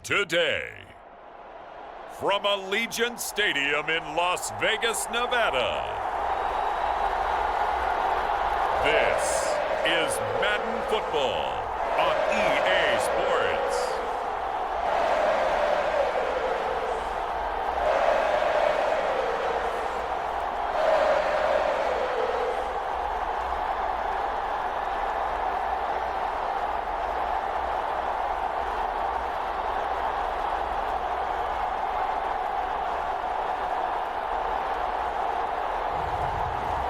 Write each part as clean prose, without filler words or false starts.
Today, from Allegiant Stadium in Las Vegas, Nevada, this is Madden Football on EA Sports.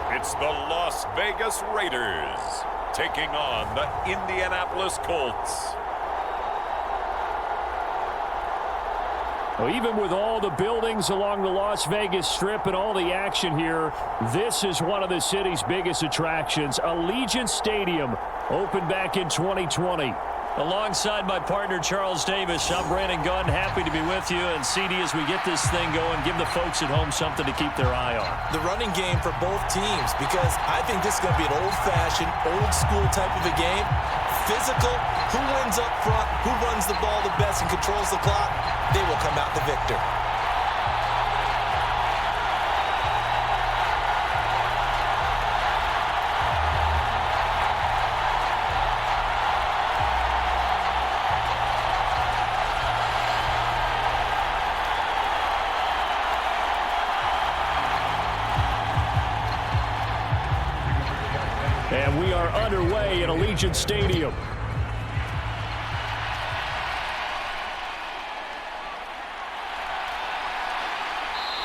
It's the Las Vegas Raiders taking on the Indianapolis Colts. Well, even with all the buildings along the Las Vegas Strip and all the action here, this is one of the city's biggest attractions. Allegiant Stadium opened back in 2020. Alongside my partner, Charles Davis, I'm Brandon Gunn. Happy to be with you. And CD, as we get this thing going, give the folks at home something to keep their eye on. The running game for both teams, because I think this is going to be an old-fashioned, old-school type of a game. Physical, who wins up front, who runs the ball the best and controls the clock, they will come out the victor. And we are underway at Allegiant Stadium.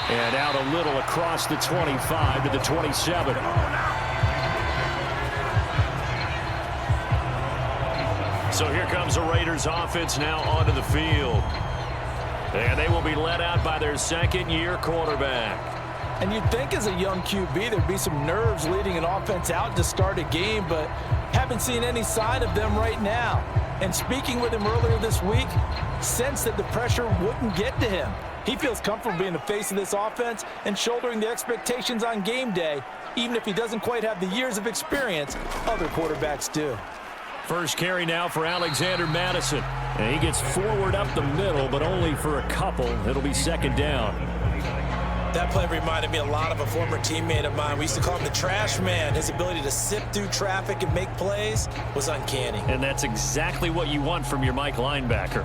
And out a little across the 25 to the 27. So here comes the Raiders offense now onto the field. And they will be led out by their second-year quarterback. And you'd think as a young QB there'd be some nerves leading an offense out to start a game, but haven't seen any sign of them right now. And speaking with him earlier this week, sensed that the pressure wouldn't get to him. He feels comfortable being the face of this offense and shouldering the expectations on game day, even if he doesn't quite have the years of experience other quarterbacks do. First carry now for Alexander Madison. And he gets forward up the middle, but only for a couple. It'll be second down. That play reminded me a lot of a former teammate of mine. We used to call him the trash man. His ability to sift through traffic and make plays was uncanny. And that's exactly what you want from your Mike linebacker.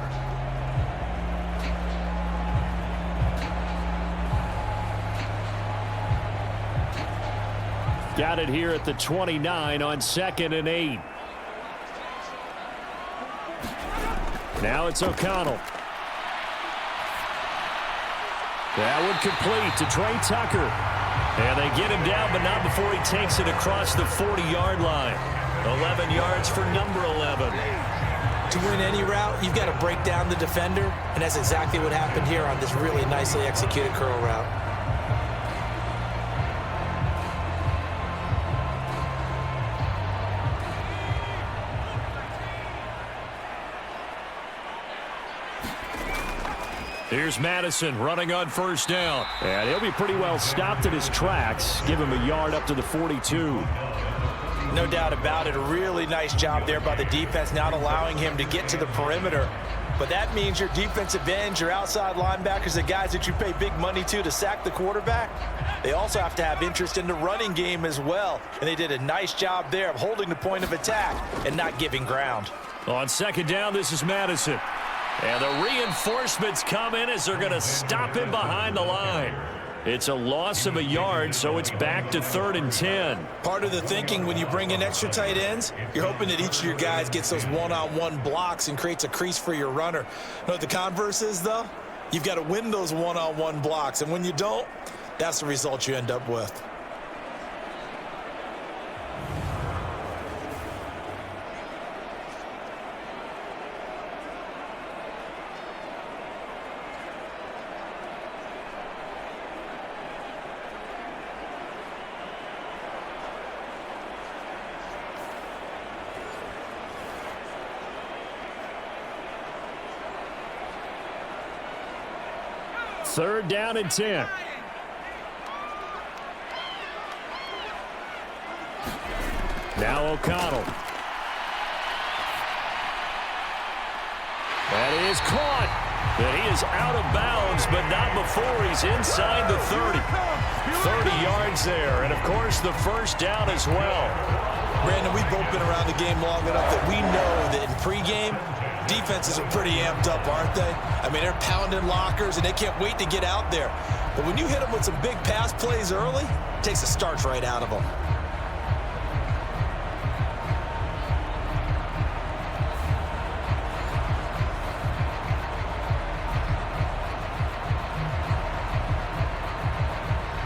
Got it here at the 29 on 2nd and 8. Now it's O'Connell. That one complete to Trey Tucker. And they get him down, but not before he takes it across the 40-yard line. 11 yards for number 11. To win any route, you've got to break down the defender, and that's exactly what happened here on this really nicely executed curl route. Here's Madison running on first down. And he'll be pretty well stopped in his tracks. Give him a yard up to the 42. No doubt about it. A really nice job there by the defense, not allowing him to get to the perimeter. But that means your defensive ends, your outside linebackers, the guys that you pay big money to sack the quarterback, they also have to have interest in the running game as well. And they did a nice job there of holding the point of attack and not giving ground. On second down, this is Madison. And the reinforcements come in as they're going to stop him behind the line. It's a loss of a yard, so it's back to 3rd and 10. Part of the thinking when you bring in extra tight ends, you're hoping that each of your guys gets those one-on-one blocks and creates a crease for your runner. You know what the converse is, though? You've got to win those one-on-one blocks, and when you don't, that's the result you end up with. Third down and 10. Now O'Connell. That is caught. And he is out of bounds, but not before he's inside the 30. 30 yards there, and of course the first down as well. Brandon, we've both been around the game long enough that we know that in pregame, defenses are pretty amped up, aren't they? I mean, they're pounding lockers, and they can't wait to get out there. But when you hit them with some big pass plays early, it takes the starch right out of them.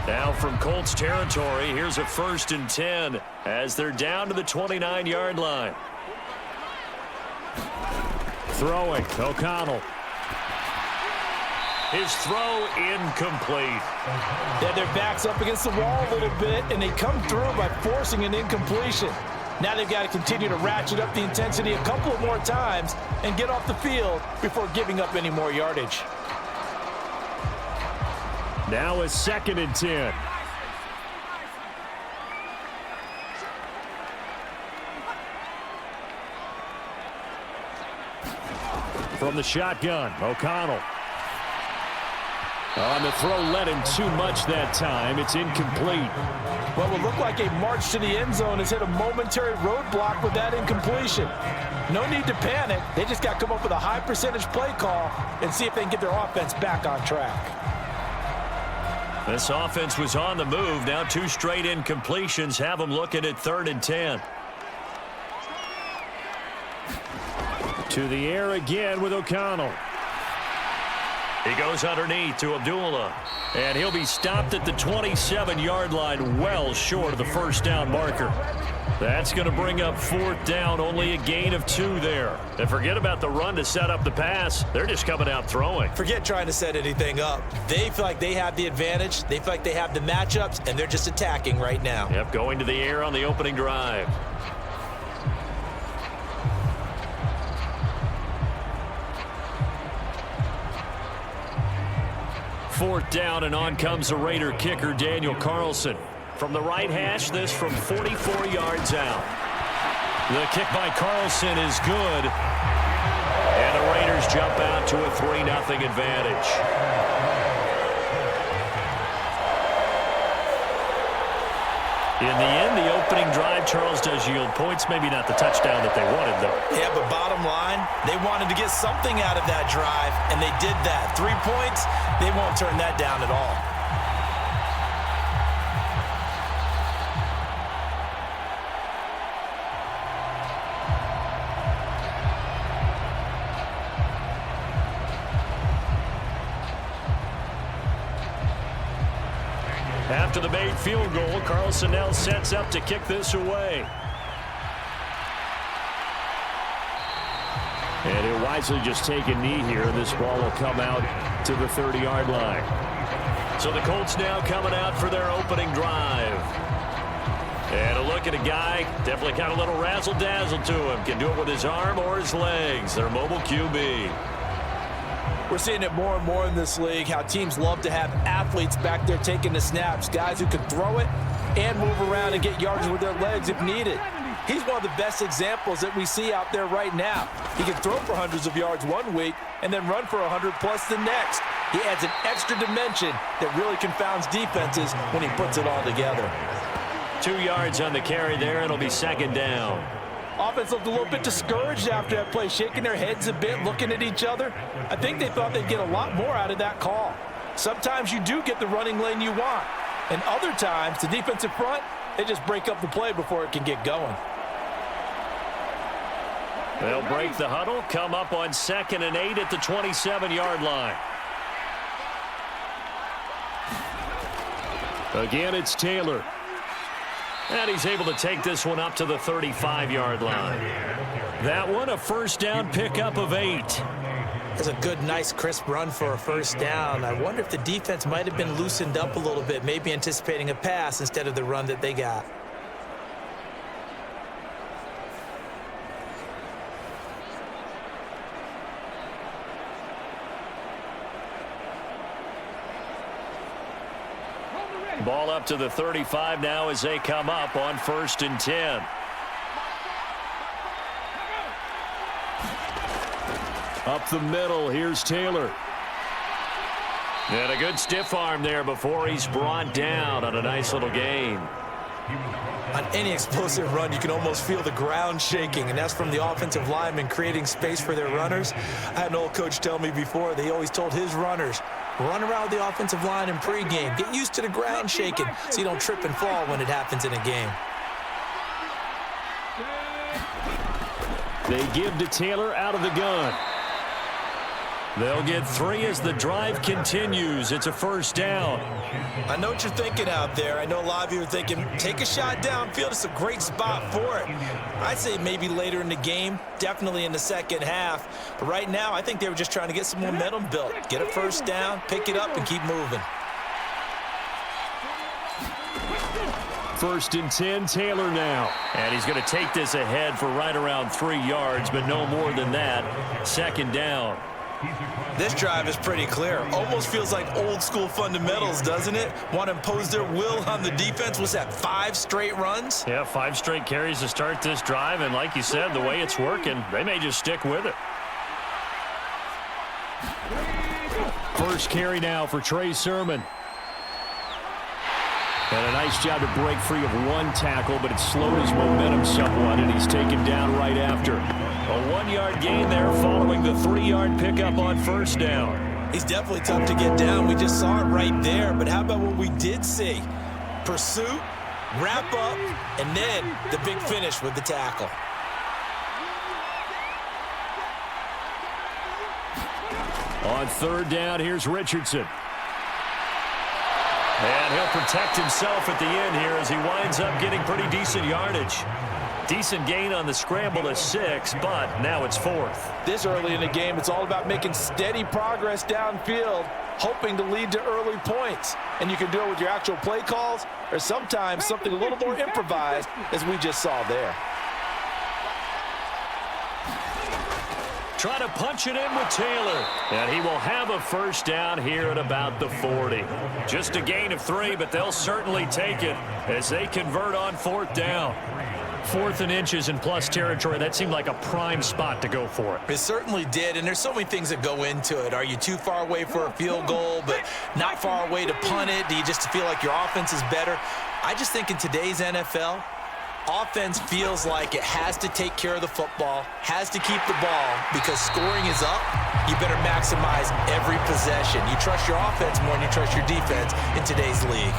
Now from Colts territory, here's a 1st and 10 as they're down to the 29-yard line. Throwing, O'Connell. His throw incomplete. Yeah, their back's up against the wall a little bit, and they come through by forcing an incompletion. Now they've got to continue to ratchet up the intensity a couple of more times and get off the field before giving up any more yardage. Now a 2nd and 10. From the shotgun, O'Connell. On the throw, led him too much that time. It's incomplete. What would look like a march to the end zone has hit a momentary roadblock with that incompletion. No need to panic. They just got to come up with a high percentage play call and see if they can get their offense back on track. This offense was on the move. Now 2 straight incompletions have them looking at 3rd and 10. To the air again with O'Connell. He goes underneath to Abdullah. And he'll be stopped at the 27-yard line, well short of the first down marker. That's going to bring up 4th down, only a gain of 2 there. And forget about the run to set up the pass. They're just coming out throwing. Forget trying to set anything up. They feel like they have the advantage. They feel like they have the matchups, and they're just attacking right now. Yep, going to the air on the opening drive. Fourth down, and on comes the Raider kicker, Daniel Carlson. From the right hash, this from 44 yards out. The kick by Carlson is good. And the Raiders jump out to a 3-0 advantage. In the end, the opening drive, Charles, does yield points. Maybe not the touchdown that they wanted, though. Yeah, but bottom line, they wanted to get something out of that drive, and they did that. 3 points, they won't turn that down at all. After the made field goal, Carlson now sets up to kick this away. And he'll wisely just take a knee here, and this ball will come out to the 30-yard line. So the Colts now coming out for their opening drive. And a look at a guy, definitely got a little razzle-dazzle to him. Can do it with his arm or his legs. Their mobile QB. We're seeing it more and more in this league, how teams love to have athletes back there taking the snaps, guys who can throw it and move around and get yardage with their legs if needed. He's one of the best examples that we see out there right now. He can throw for hundreds of yards one week and then run for 100+ the next. He adds an extra dimension that really confounds defenses when he puts it all together. 2 yards on the carry there, and it'll be 2nd down. Offense looked a little bit discouraged after that play, shaking their heads a bit, looking at each other. I think they thought they'd get a lot more out of that call. Sometimes you do get the running lane you want, and other times, the defensive front, they just break up the play before it can get going. They'll break the huddle, come up on 2nd and 8 at the 27-yard line. Again, it's Taylor. And he's able to take this one up to the 35-yard line. That one, a first down pickup of 8. That's a good, nice, crisp run for a first down. I wonder if the defense might have been loosened up a little bit, maybe anticipating a pass instead of the run that they got. Ball up to the 35 now as they come up on 1st and 10. Up the middle, here's Taylor. And a good stiff arm there before he's brought down on a nice little gain. On any explosive run, you can almost feel the ground shaking, and that's from the offensive linemen creating space for their runners. I had an old coach tell me before, they always told his runners, run around the offensive line in pregame. Get used to the ground shaking so you don't trip and fall when it happens in a game. They give to Taylor out of the gun. They'll get 3 as the drive continues. It's a first down. I know what you're thinking out there. I know a lot of you are thinking, take a shot downfield. It's a great spot for it. I'd say maybe later in the game, definitely in the second half. But right now, I think they were just trying to get some momentum built. Get a first down, pick it up, and keep moving. 1st and 10, Taylor now. And he's going to take this ahead for right around 3 yards, but no more than that. 2nd down. This drive is pretty clear. Almost feels like old school fundamentals, doesn't it? Want to impose their will on the defense. Was that 5 straight runs? Yeah, 5 straight carries to start this drive, and like you said, the way it's working, they may just stick with it. First carry now for Trey Sermon. And a nice job to break free of 1 tackle, but it slowed his momentum somewhat, and he's taken down right after. A 1-yard gain there following the 3-yard pickup on 1st down. He's definitely tough to get down. We just saw it right there, but how about what we did see? Pursuit, wrap up, and then the big finish with the tackle. On 3rd down, here's Richardson. And he'll protect himself at the end here as he winds up getting pretty decent yardage. Decent gain on the scramble to 6, but now it's 4th. This early in the game, it's all about making steady progress downfield, hoping to lead to early points. And you can do it with your actual play calls or sometimes something a little more improvised, as we just saw there. Try to punch it in with Taylor. And he will have a first down here at about the 40. Just a gain of 3, but they'll certainly take it as they convert on 4th down. 4th and inches in plus territory. That seemed like a prime spot to go for it. It certainly did, and there's so many things that go into it. Are you too far away for a field goal, but not far away to punt it? Do you just feel like your offense is better? I just think in today's NFL, offense feels like it has to take care of the football, has to keep the ball, because scoring is up. You better maximize every possession. You trust your offense more than you trust your defense in today's league.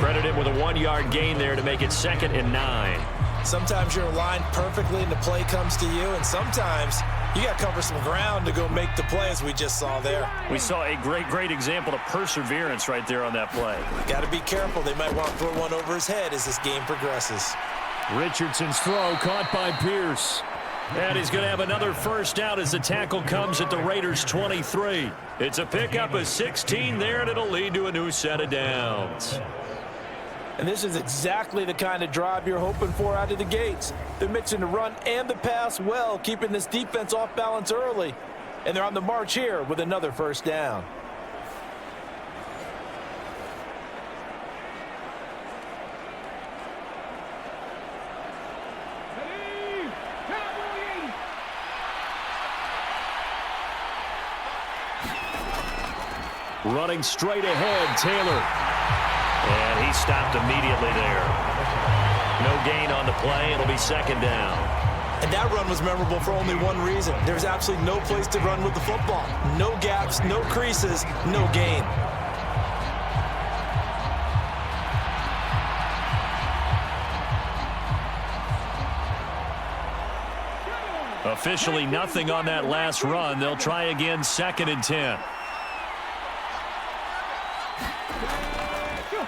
Credit him with a 1-yard gain there to make it 2nd and 9. Sometimes you're aligned perfectly and the play comes to you, and sometimes you got to cover some ground to go make the play, as we just saw there. We saw a great example of perseverance right there on that play. Got to be careful. They might want to throw one over his head as this game progresses. Richardson's throw caught by Pierce. And he's going to have another first down as the tackle comes at the Raiders' 23. It's a pickup of 16 there, and it'll lead to a new set of downs. And this is exactly the kind of drive you're hoping for out of the gates. They're mixing the run and the pass well, keeping this defense off balance early. And they're on the march here with another first down. Running straight ahead, Taylor. And he stopped immediately there. No gain on the play. It'll be 2nd down. And that run was memorable for only one reason. There's absolutely no place to run with the football. No gaps, no creases, no gain. Officially nothing on that last run. They'll try again, 2nd and 10.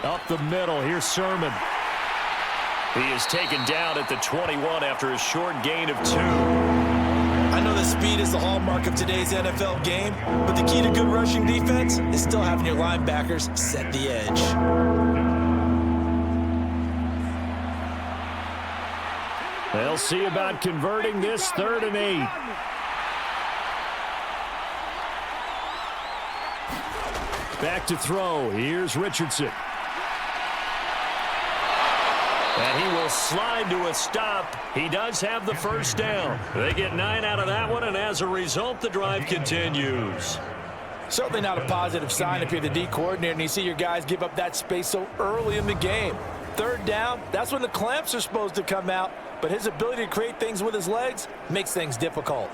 Up the middle, here's Sermon. He is taken down at the 21 after a short gain of 2. I know that speed is the hallmark of today's NFL game, but the key to good rushing defense is still having your linebackers set the edge. They'll see about converting this 3rd and 8. Back to throw. Here's Richardson. And he will slide to a stop. He does have the first down. They get 9 out of that one, and as a result, the drive continues. Certainly not a positive sign if you're the D coordinator and you see your guys give up that space so early in the game. Third down, that's when the clamps are supposed to come out, but his ability to create things with his legs makes things difficult.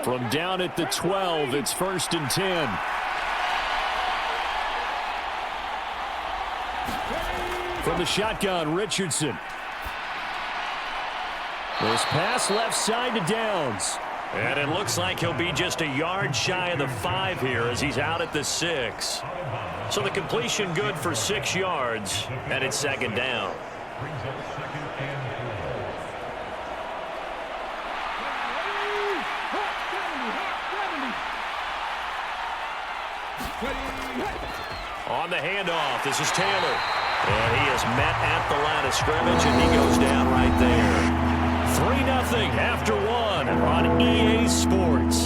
From down at the 12, it's 1st and 10. From the shotgun, Richardson. This pass left side to Downs. And it looks like he'll be just a yard shy of the 5 here as he's out at the 6. So the completion good for 6 yards, and it's 2nd down. On the handoff, this is Taylor. And he is met at the line of scrimmage, and he goes down right there. 3-0 after 1 on EA Sports.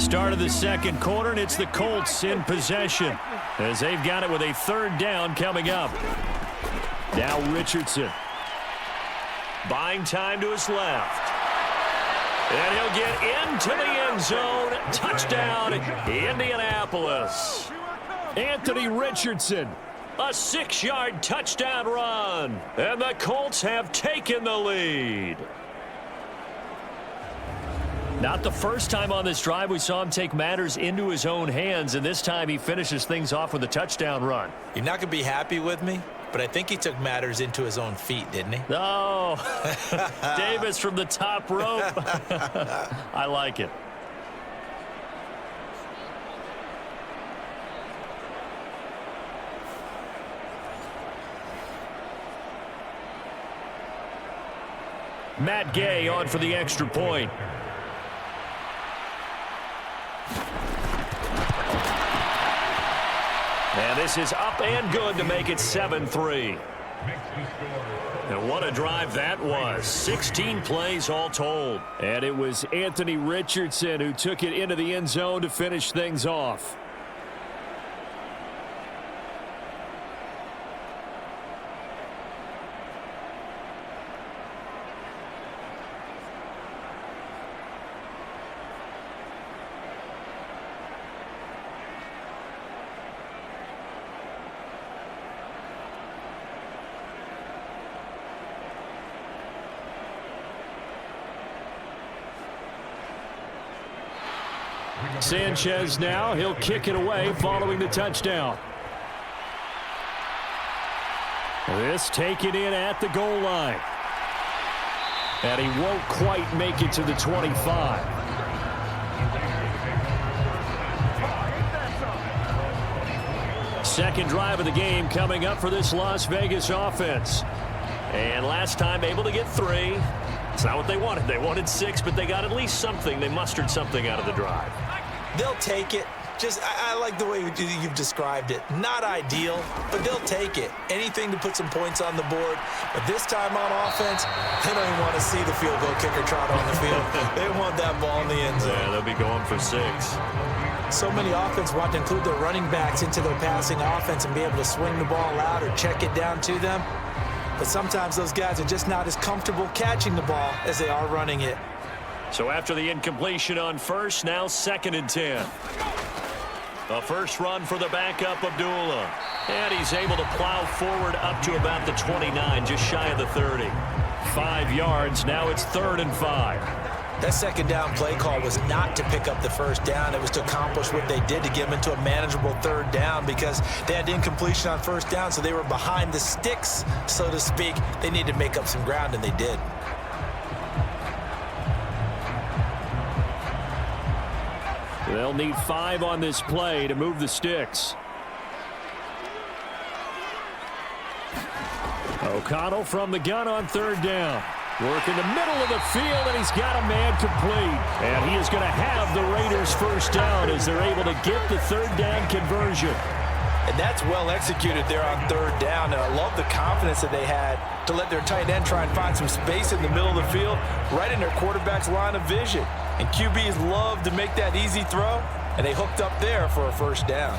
Start of the second quarter, and it's the Colts in possession as they've got it with a 3rd down coming up. Now Richardson. Buying time to his left. And he'll get into the end zone. Touchdown, Indianapolis. Anthony Richardson. A 6-yard touchdown run. And the Colts have taken the lead. Not the first time on this drive we saw him take matters into his own hands, and this time he finishes things off with a touchdown run. You're not going to be happy with me, but I think he took matters into his own feet, didn't he? Oh, Davis from the top rope. I like it. Matt Gay on for the extra point. And this is up and good to make it 7-3. And what a drive that was. 16 plays all told. And it was Anthony Richardson who took it into the end zone to finish things off. Sanchez now, he'll kick it away following the touchdown. This taken in at the goal line. And he won't quite make it to the 25. Second drive of the game coming up for this Las Vegas offense. And last time able to get 3. It's not what they wanted. They wanted 6, but they got at least something. They mustered something out of the drive. They'll take it. I like the way you've described it. Not ideal, but they'll take it. Anything to put some points on the board. But this time on offense, they don't even want to see the field goal kicker trot on the field. They want that ball in the end zone. Yeah, they'll be going for 6. So many offenses want to include their running backs into their passing offense and be able to swing the ball out or check it down to them. But sometimes those guys are just not as comfortable catching the ball as they are running it. So after the incompletion on first, now 2nd and 10. A first run for the backup, Abdullah. And he's able to plow forward up to about the 29, just shy of the 30. 5 yards, now it's 3rd and 5. That second down play call was not to pick up the first down. It was to accomplish what they did to get them into a manageable 3rd down because they had incompletion on first down, so they were behind the sticks, so to speak. They needed to make up some ground, and they did. They'll need 5 on this play to move the sticks. O'Connell from the gun on 3rd down. Working the middle of the field, and he's got a man complete. And he is going to have the Raiders first down as they're able to get the third down conversion. And that's well executed there on third down. And I love the confidence that they had to let their tight end try and find some space in the middle of the field, right in their quarterback's line of vision. And QBs love to make that easy throw, and they hooked up there for a first down.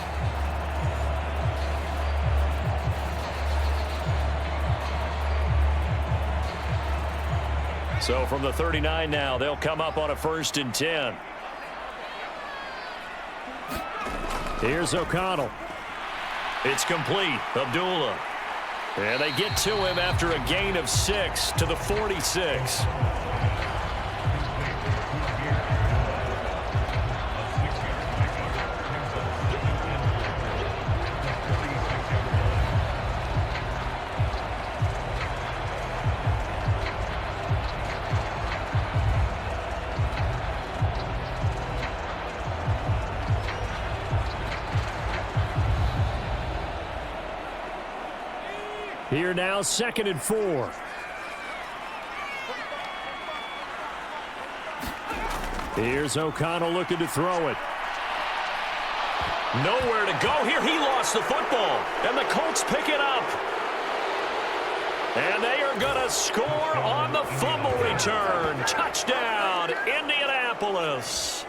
So from the 39 now, they'll come up on a 1st and 10. Here's O'Connell. It's complete. Abdullah. And they get to him after a gain of 6 to the 46. Here now, 2nd and 4. Here's O'Connell looking to throw it. Nowhere to go here. He lost the football. And the Colts pick it up. And they are going to score on the fumble return. Touchdown, Indianapolis.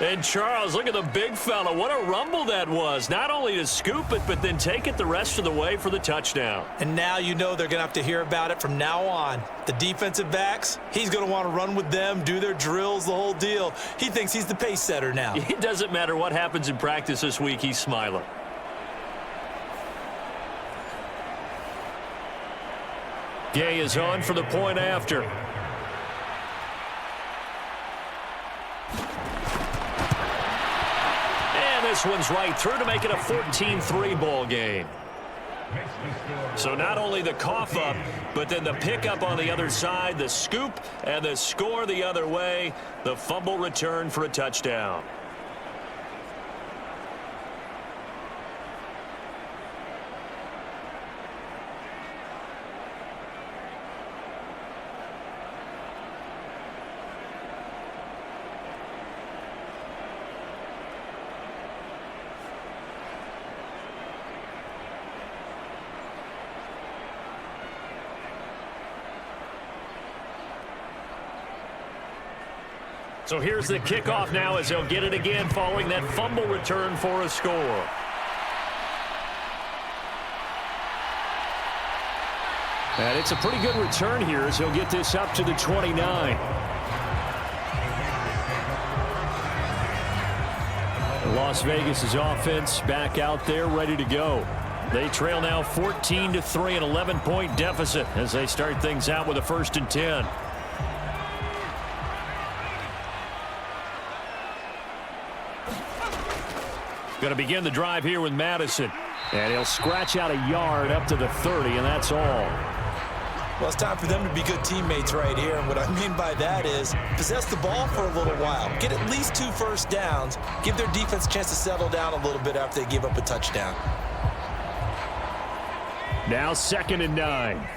And Charles, look at the big fella. What a rumble that was. Not only to scoop it, but then take it the rest of the way for the touchdown. And now you know they're going to have to hear about it from now on. The defensive backs, he's going to want to run with them, do their drills, the whole deal. He thinks he's the pace setter now. It doesn't matter what happens in practice this week. He's smiling. Gay is on for the point after. This one's right through to make it a 14-3 ball game. So not only the cough up, but then the pickup on the other side, the scoop, and the score the other way. The fumble return for a touchdown. So here's the kickoff now as they'll get it again following that fumble return for a score. And it's a pretty good return here as he'll get this up to the 29. Las Vegas' offense back out there ready to go. They trail now 14-3, an 11-point deficit as they start things out with a 1st and 10. Going to begin the drive here with Madison. And he'll scratch out a yard up to the 30, and that's all. Well, it's time for them to be good teammates right here. And what I mean by that is possess the ball for a little while. Get at least 2 first downs. Give their defense a chance to settle down a little bit after they give up a touchdown. Now 2nd and 9.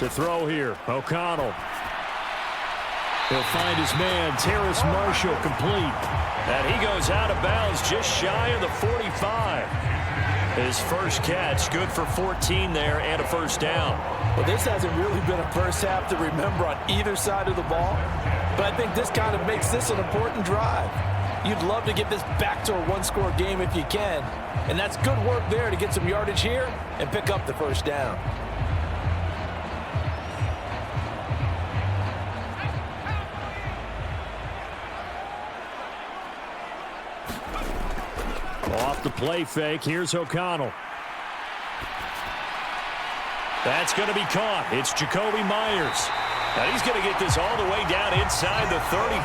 To throw here, O'Connell. He'll find his man, Terrace Marshall, complete. And he goes out of bounds just shy of the 45. His first catch, good for 14 there and a first down. Well, this hasn't really been a first half to remember on either side of the ball. But I think this kind of makes this an important drive. You'd love to get this back to a one-score game if you can. And that's good work there to get some yardage here and pick up the first down. Off the play fake, here's O'Connell. That's going to be caught. It's Jacoby Myers. And he's going to get this all the way down inside the 35.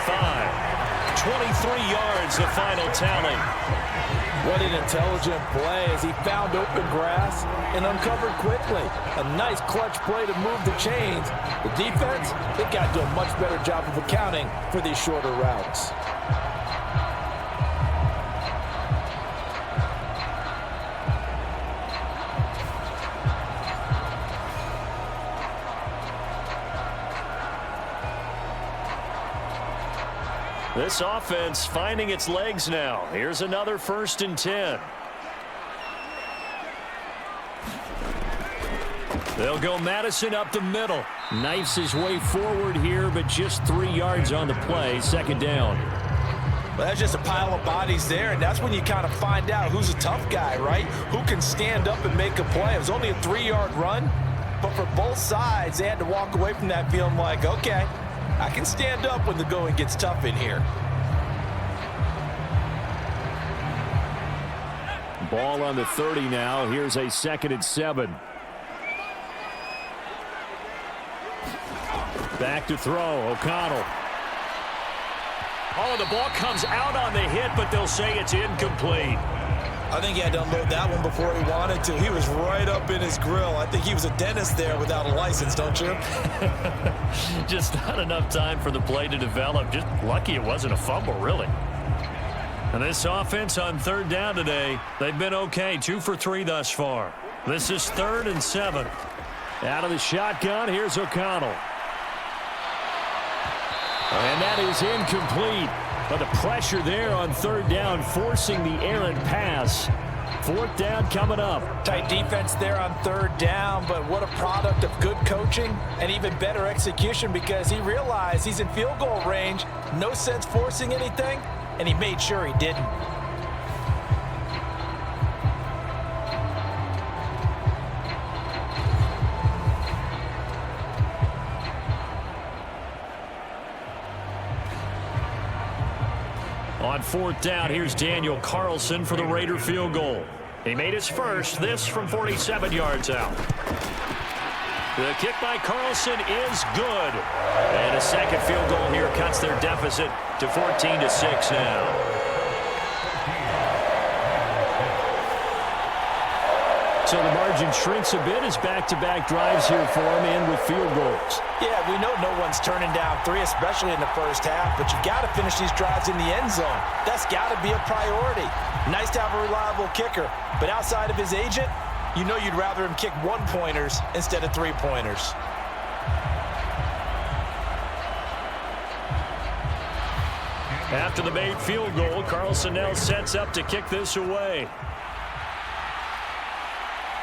23 yards, the final tally. What an intelligent play as he found open grass and uncovered quickly. A nice clutch play to move the chains. The defense, they've got to do a much better job of accounting for these shorter routes. This offense finding its legs now. Here's another 1st and 10. They'll go Madison up the middle. Knifes his way forward here, but just 3 yards on the play. 2nd down. Well, that's just a pile of bodies there, and that's when you kind of find out who's a tough guy, right? Who can stand up and make a play. It was only a 3-yard run, but for both sides, they had to walk away from that feeling like, okay, I can stand up when the going gets tough in here. Ball on the 30 now. Here's a 2nd and 7. Back to throw. O'Connell. Oh, the ball comes out on the hit, but they'll say it's incomplete. I think he had to unload that one before he wanted to. He was right up in his grill. I think he was a dentist there without a license, don't you? Just not enough time for the play to develop. Just lucky it wasn't a fumble, really. And this offense on 3rd down today, they've been okay. 2 for 3 thus far. This is 3rd and 7. Out of the shotgun, here's O'Connell. And that is incomplete. But the pressure there on 3rd down, forcing the errant pass. 4th down coming up. Tight defense there on 3rd down, but what a product of good coaching and even better execution, because he realized he's in field goal range. No sense forcing anything, and he made sure he didn't. On 4th down, here's Daniel Carlson for the Raider field goal. He made his first, this from 47 yards out. The kick by Carlson is good. And a 2nd field goal here cuts their deficit to 14-6 now. So the margin shrinks a bit as back-to-back drives here for him, and with field goals. Yeah, we know no one's turning down 3, especially in the first half, but you've got to finish these drives in the end zone. That's got to be a priority. Nice to have a reliable kicker, but outside of his agent, you know you'd rather him kick 1-pointers instead of 3-pointers. After the made field goal, Carlson now sets up to kick this away.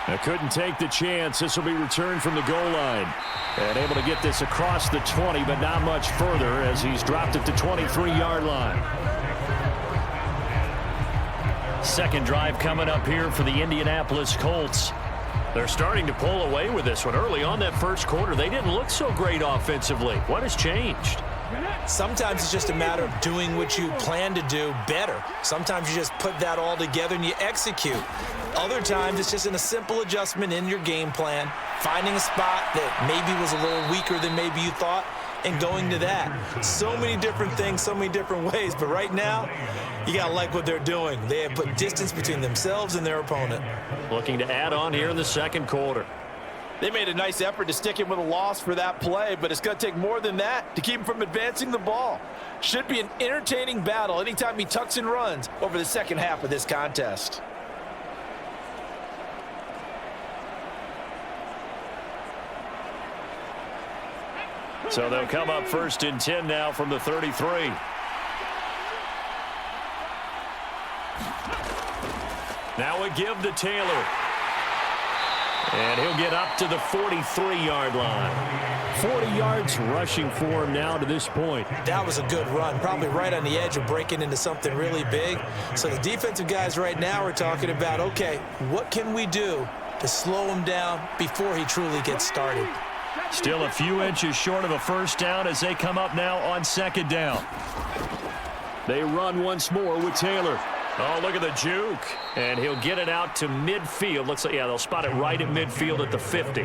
They couldn't take the chance. This will be returned from the goal line. And able to get this across the 20, but not much further as he's dropped it to 23-yard line. 2nd drive coming up here for the Indianapolis Colts. They're starting to pull away with this one. Early on that 1st quarter, they didn't look so great offensively. What has changed? Sometimes it's just a matter of doing what you plan to do better. Sometimes you just put that all together and you execute. Other times it's just in a simple adjustment in your game plan, finding a spot that maybe was a little weaker than maybe you thought, and going to that. So many different things, so many different ways, but right now, you got to like what they're doing. They have put distance between themselves and their opponent. Looking to add on here in the 2nd quarter. They made a nice effort to stick him with a loss for that play, but it's going to take more than that to keep him from advancing the ball. Should be an entertaining battle anytime he tucks and runs over the 2nd half of this contest. So they'll come up 1st and 10 now from the 33. Now a give to Taylor. And he'll get up to the 43-yard line. 40 yards rushing for him now to this point. That was a good run, probably right on the edge of breaking into something really big. So the defensive guys right now are talking about, okay, what can we do to slow him down before he truly gets started? Still a few inches short of a 1st down as they come up now on 2nd down. They run once more with Taylor. Oh, look at the juke. And he'll get it out to midfield. Looks like, yeah, they'll spot it right at midfield at the 50.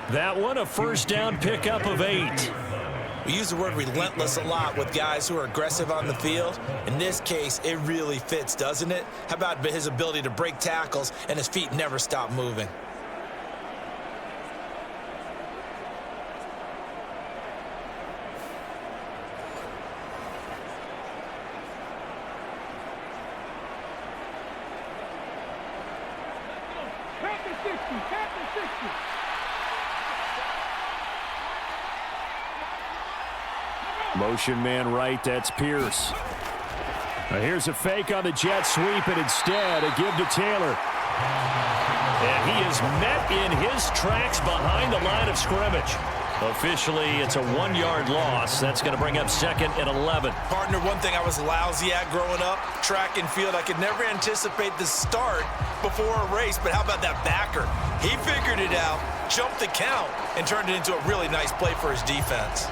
That one, a 1st down pickup of 8. We use the word relentless a lot with guys who are aggressive on the field. In this case, it really fits, doesn't it? How about his ability to break tackles and his feet never stop moving? Motion man right, that's Pierce. Now here's a fake on the jet sweep, and instead a give to Taylor. And he is met in his tracks behind the line of scrimmage. Officially, it's a 1-yard loss. That's going to bring up 2nd and 11. Partner, one thing I was lousy at growing up, track and field. I could never anticipate the start before a race, but how about that backer? He figured it out, jumped the count, and turned it into a really nice play for his defense.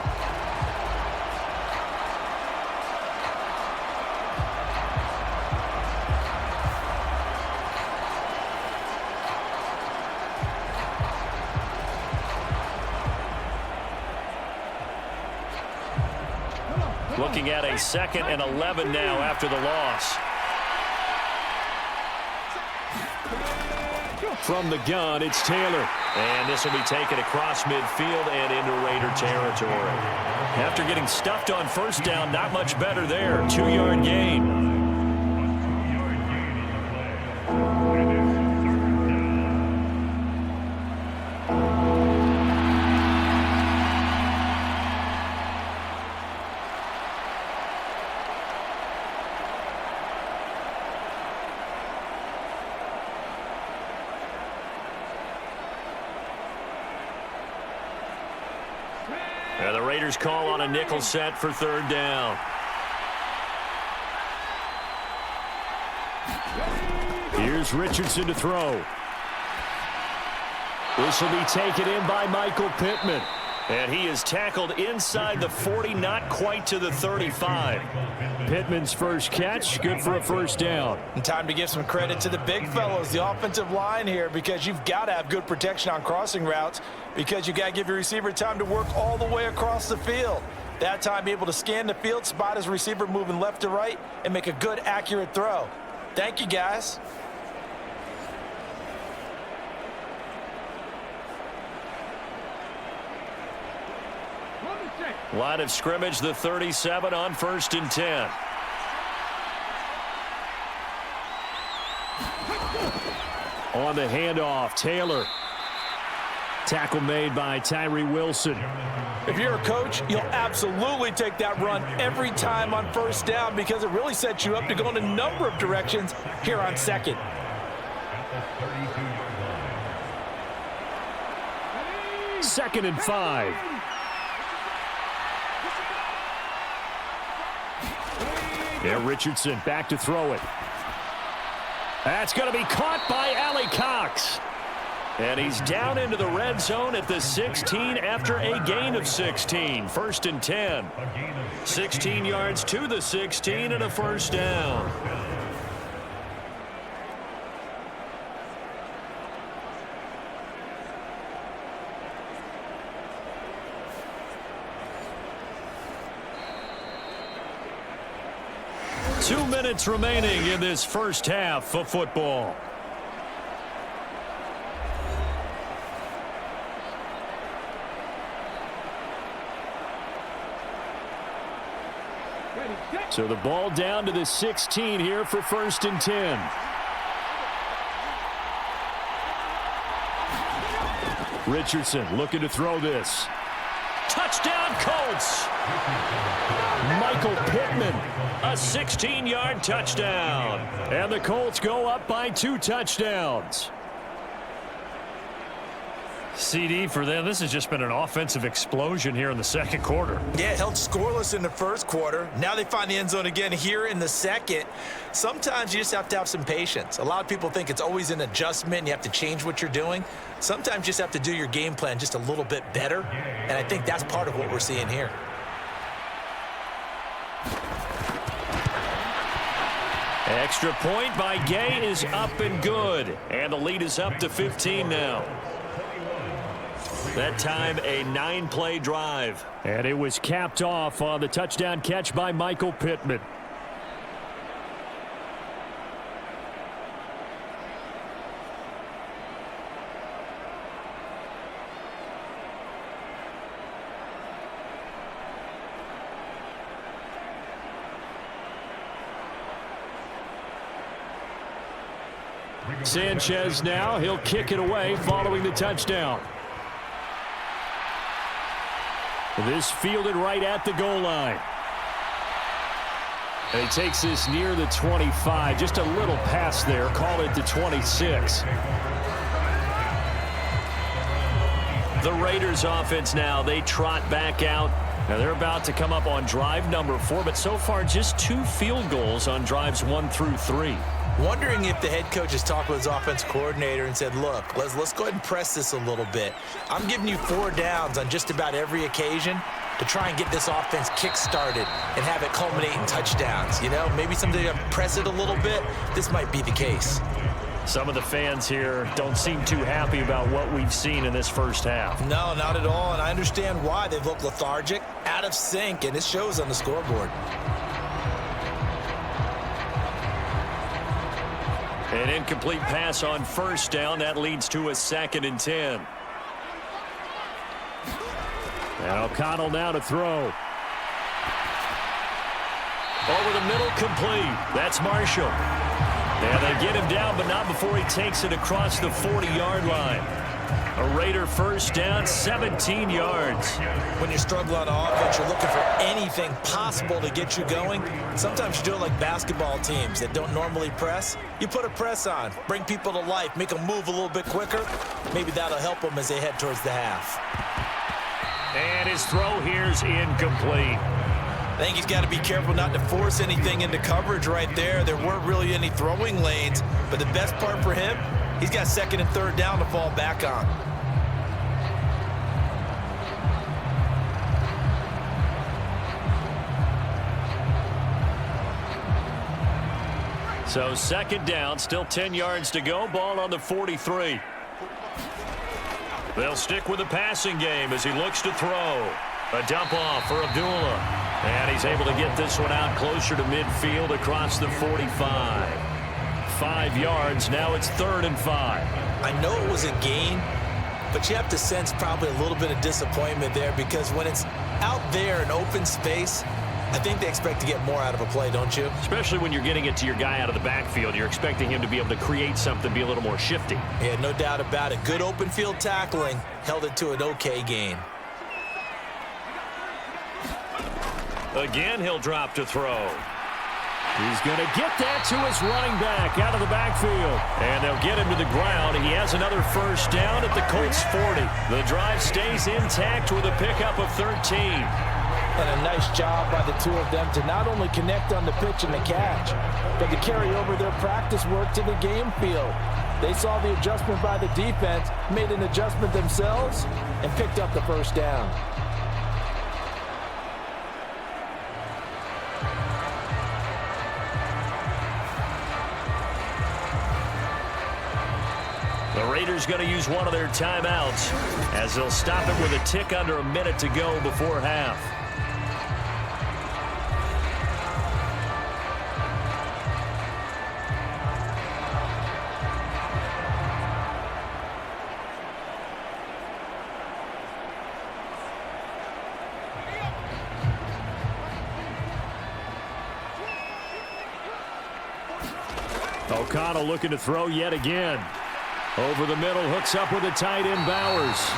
Looking at a 2nd and 11 now after the loss. From the gun, it's Taylor. And this will be taken across midfield and into Raider territory. After getting stuffed on first down, not much better there. 2-yard gain. The Raiders call on a nickel set for 3rd down. Here's Richardson to throw. This will be taken in by Michael Pittman. And he is tackled inside the 40, not quite to the 35. Pittman's first catch, good for a 1st down. And time to give some credit to the big fellows, the offensive line here, because you've got to have good protection on crossing routes, because you've got to give your receiver time to work all the way across the field. That time, be able to scan the field, spot his receiver moving left to right, and make a good, accurate throw. Thank you, guys. Line of scrimmage, the 37 on 1st and 10. On the handoff, Taylor. Tackle made by Tyree Wilson. If you're a coach, you'll absolutely take that run every time on 1st down, because it really sets you up to go in a number of directions here on 2nd. Second and 5. There, Richardson back to throw it. That's going to be caught by Ali Cox. And he's down into the red zone at the 16 after a gain of 16. 1st and 10. 16 yards to the 16 and a 1st down. Two minutes remaining in this first half of football. So the ball down to the 16 here for 1st and 10. Richardson looking to throw this. Touchdown, Colts! Michael Pittman. A 16-yard touchdown. And the Colts go up by 2 touchdowns. CD for them. This has just been an offensive explosion here in the 2nd quarter. Yeah, held scoreless in the 1st quarter. Now they find the end zone again here in the 2nd. Sometimes you just have to have some patience. A lot of people think it's always an adjustment and you have to change what you're doing. Sometimes you just have to do your game plan just a little bit better, and I think that's part of what we're seeing here. Extra point by Gay is up and good, and the lead is up to 15 now. That time, a 9-play drive. And it was capped off on the touchdown catch by Michael Pittman. Sanchez now, he'll kick it away following the touchdown. This fielded right at the goal line. And he takes this near the 25. Just a little pass there. Call it the 26. The Raiders offense now, they trot back out. Now they're about to come up on drive number 4, but so far just 2 field goals on drives 1 through 3. Wondering if the head coach has talked with his offense coordinator and said, look, let's go ahead and press this a little bit. I'm giving you 4 downs on just about every occasion to try and get this offense kick-started and have it culminate in touchdowns. You know, maybe someday you press it a little bit. This might be the case. Some of the fans here don't seem too happy about what we've seen in this first half. No, not at all, and I understand why. They've looked lethargic, out of sync, and it shows on the scoreboard. An incomplete pass on first down. That leads to a 2nd and 10. And O'Connell now to throw. Over the middle, complete. That's Marshall. And they get him down, but not before he takes it across the 40-yard line. A Raider first down, 17 yards. When you struggle on offense, you're looking for anything possible to get you going. Sometimes you do it like basketball teams that don't normally press. You put a press on, bring people to life, make them move a little bit quicker. Maybe that'll help them as they head towards the half. And his throw here's incomplete. I think he's got to be careful not to force anything into coverage right there. There weren't really any throwing lanes, but the best part for him, he's got 2nd and 3rd down to fall back on. So 2nd down, still 10 yards to go. Ball on the 43. They'll stick with the passing game as he looks to throw. A dump off for Abdullah. And he's able to get this one out closer to midfield across the 45. 5 yards. Now it's 3rd and 5. I know it was a gain, but you have to sense probably a little bit of disappointment there because when it's out there in open space, I think they expect to get more out of a play, don't you? Especially when you're getting it to your guy out of the backfield. You're expecting him to be able to create something, be a little more shifty. Yeah, no doubt about it. Good open field tackling held it to an okay gain. Again, he'll drop to throw. He's going to get that to his running back out of the backfield. And they'll get him to the ground. He has another first down at the Colts 40. The drive stays intact with a pickup of 13. And a nice job by the 2 of them to not only connect on the pitch and the catch, but to carry over their practice work to the game field. They saw the adjustment by the defense, made an adjustment themselves, and picked up the first down. The Raiders going to use one of their timeouts as they'll stop it with a tick under a minute to go before half. O'Connell looking to throw yet again. Over the middle, hooks up with the tight end Bowers.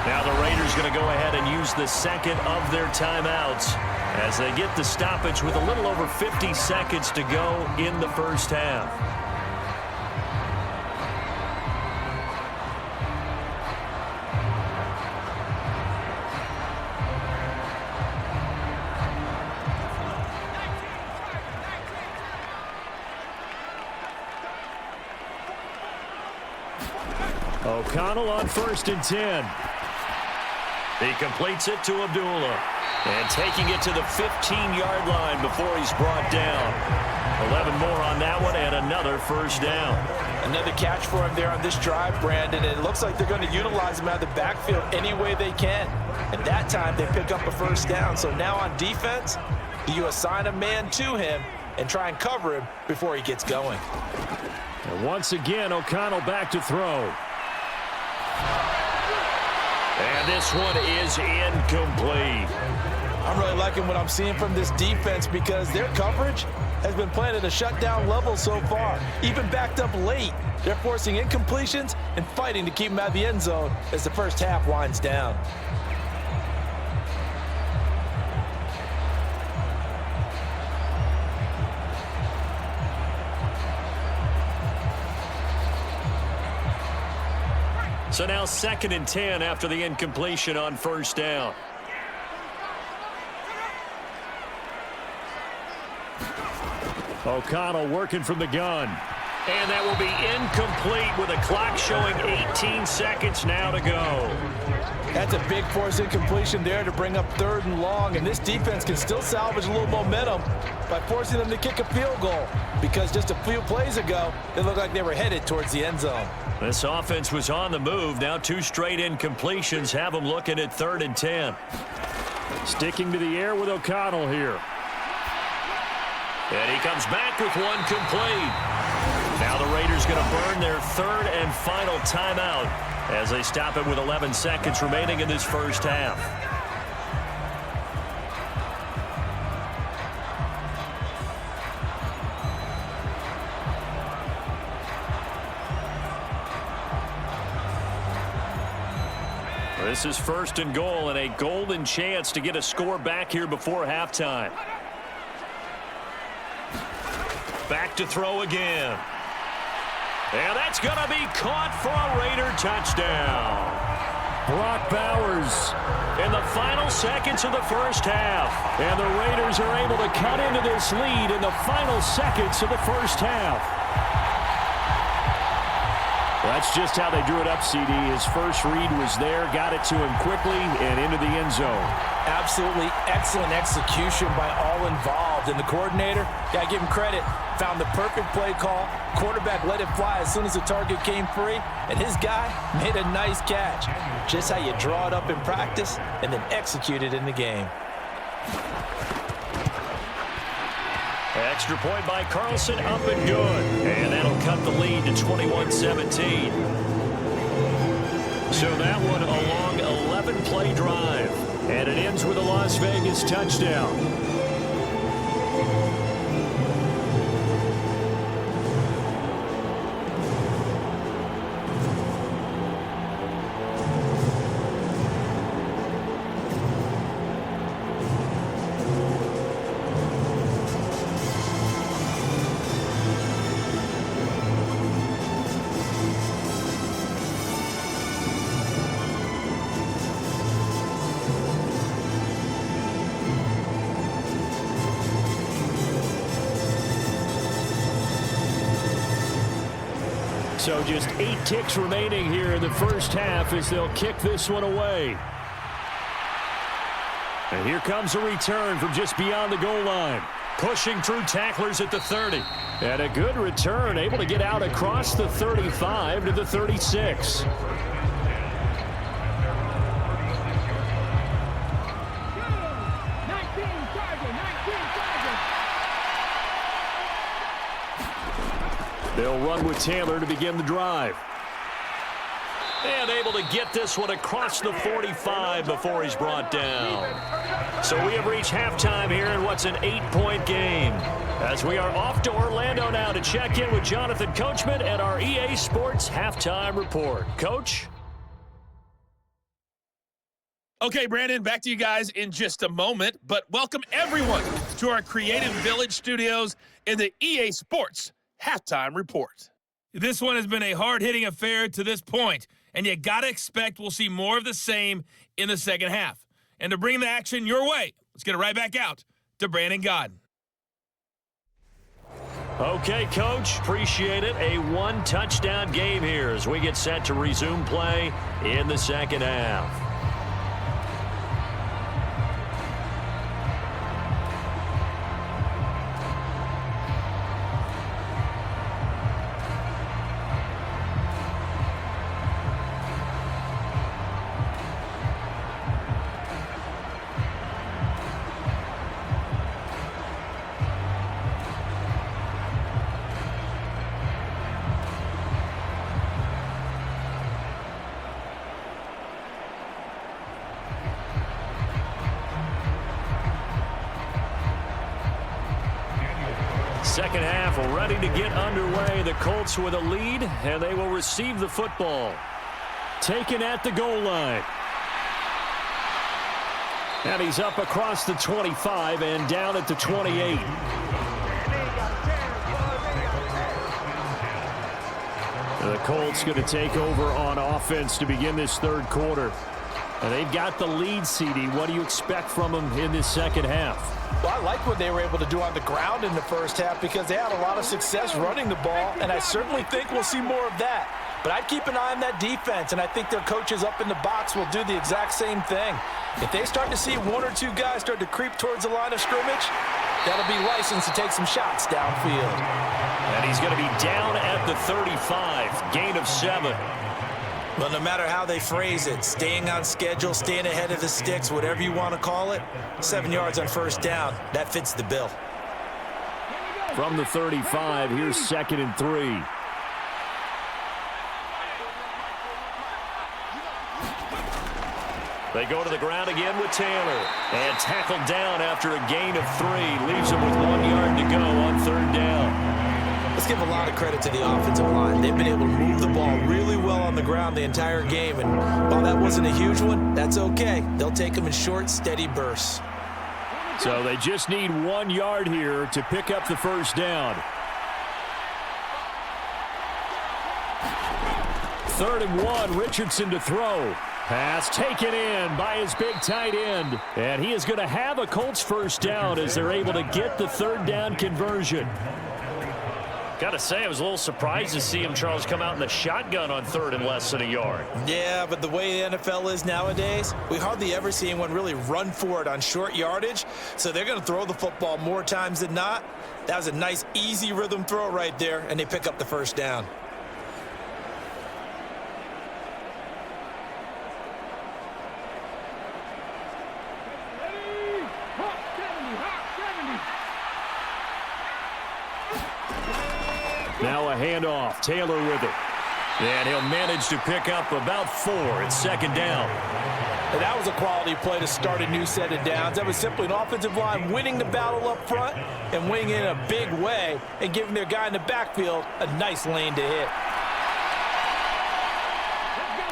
Now the Raiders going to go ahead and use the 2nd of their timeouts as they get the stoppage with a little over 50 seconds to go in the first half. O'Connell on 1st and 10. He completes it to Abdullah. And taking it to the 15-yard line before he's brought down. 11 more on that one and another first down. Another catch for him there on this drive, Brandon, and it looks like they're going to utilize him out of the backfield any way they can. At that time, they pick up a first down. So now on defense, do you assign a man to him and try and cover him before he gets going? And once again, O'Connell back to throw. And this one is incomplete. I'm really liking what I'm seeing from this defense because their coverage has been playing at a shutdown level so far. Even backed up late, they're forcing incompletions and fighting to keep them out of the end zone as the first half winds down. So now 2nd and 10 after the incompletion on first down. O'Connell working from the gun. And that will be incomplete with a clock showing 18 seconds now to go. That's a big force incompletion there to bring up 3rd and long, and this defense can still salvage a little momentum by forcing them to kick a field goal, because just a few plays ago, it looked like they were headed towards the end zone. This offense was on the move. Now 2 straight incompletions have them looking at 3rd and 10. Sticking to the air with O'Connell here. And he comes back with one complete. Now the Raiders going to burn their 3rd and final timeout as they stop it with 11 seconds remaining in this first half. This is 1st and goal and a golden chance to get a score back here before halftime. Back to throw again. And that's going to be caught for a Raider touchdown. Brock Bowers In the final seconds of the first half. And the Raiders are able to cut into this lead in the final seconds of the first half. That's just how they drew it up, CD. His first read was there, got it to him quickly, and into the end zone. Absolutely excellent execution by all involved. And the coordinator, got to give him credit, found the perfect play call. Quarterback let it fly as soon as the target came free, and his guy made a nice catch. Just how you draw it up in practice and then execute it in the game. Extra point by Carlson, up and good. And that'll cut the lead to 21-17. So that one a long 11-play drive. And it ends with a Las Vegas touchdown. So just 8 ticks remaining here in the first half as they'll kick this one away. And here comes a return from just beyond the goal line. Pushing through tacklers at the 30. And a good return, able to get out across the 35 to the 36. They'll run with Taylor to begin the drive. And able to get this one across the 45 before he's brought down. So we have reached halftime here in what's an 8-point game. As we are off to Orlando now to check in with Jonathan Coachman at our EA Sports Halftime Report. Coach? Okay, Brandon, back to you guys in just a moment. But welcome everyone to our Creative Village studios in the EA Sports Halftime Report. This one has been a hard-hitting affair to this point, and you got to expect we'll see more of the same in the second half. And to bring the action your way, let's get it right back out to Brandon Godden. Okay, Coach, appreciate it. A 1-touchdown game here as we get set to resume play in the second half. Second half ready to get underway. The Colts with a lead, and they will receive the football. Taken at the goal line. And he's up across the 25 and down at the 28. The Colts going to take over on offense to begin this third quarter. And they've got the lead, CD. What do you expect from them in this second half? Well, I like what they were able to do on the ground in the first half because they had a lot of success running the ball, and I certainly think we'll see more of that. But I'd keep an eye on that defense, and I think their coaches up in the box will do the exact same thing. If they start to see one or two guys start to creep towards the line of scrimmage, that'll be licensed to take some shots downfield. And he's going to be down at the 35, gain of 7. Well, no matter how they phrase it, staying on schedule, staying ahead of the sticks, whatever you want to call it, 7 yards on first down, that fits the bill. From the 35, here's 2nd and 3. They go to the ground again with Taylor. And tackled down after a gain of 3. Leaves him with 1 yard to go on third down. Let's give a lot of credit to the offensive line. They've been able to move the ball really well on the ground the entire game. And while that wasn't a huge one, that's okay. They'll take them in short, steady bursts. So they just need 1 yard here to pick up the first down. 3rd and 1, Richardson to throw. Pass taken in by his big tight end. And he is going to have a Colts first down as they're able to get the third down conversion. Got to say, I was a little surprised to see him, Charles, come out in the shotgun on 3rd and less than a yard. Yeah, but the way the NFL is nowadays, we hardly ever see anyone really run for it on short yardage. So they're going to throw the football more times than not. That was a nice, easy rhythm throw right there, and they pick up the first down. Now a handoff. Taylor with it. And he'll manage to pick up about 4 at 2nd down. And that was a quality play to start a new set of downs. That was simply an offensive line winning the battle up front and winning in a big way and giving their guy in the backfield a nice lane to hit.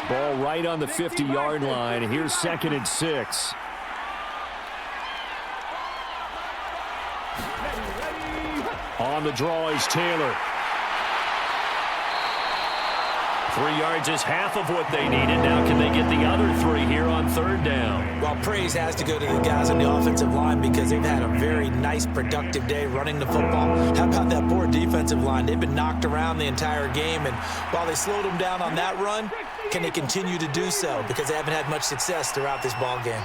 Ball right on the 50-yard line. Here's 2nd and 6. On the draw is Taylor. 3 yards is half of what they needed. Now can they get the other 3 here on third down? Well, praise has to go to the guys on the offensive line because they've had a very nice, productive day running the football. How about that poor defensive line? They've been knocked around the entire game, and while they slowed them down on that run, can they continue to do so? Because they haven't had much success throughout this ball game.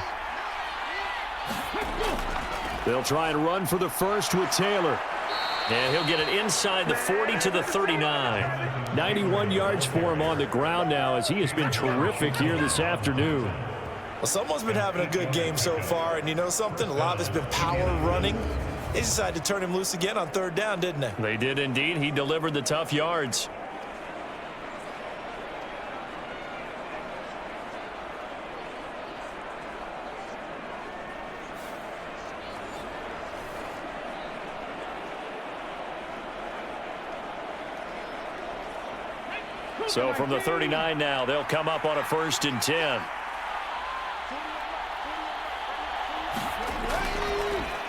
They'll try and run for the first with Taylor. And he'll get it inside the 40 to the 39. 91 yards for him on the ground now as he has been terrific here this afternoon. Well, someone's been having a good game so far, and you know something? A lot of it's been power running. They decided to turn him loose again on third down, didn't they? They did indeed. He delivered the tough yards. So from the 39 now, they'll come up on a 1st and 10.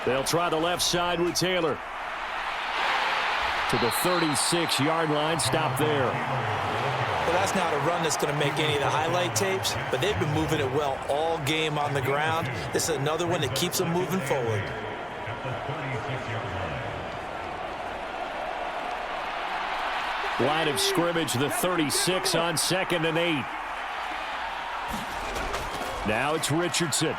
They'll try the left side with Taylor. To the 36-yard line, stop there. Well, that's not a run that's going to make any of the highlight tapes, but they've been moving it well all game on the ground. This is another one that keeps them moving forward. Line of scrimmage, the 36 on 2nd and 8. Now it's Richardson.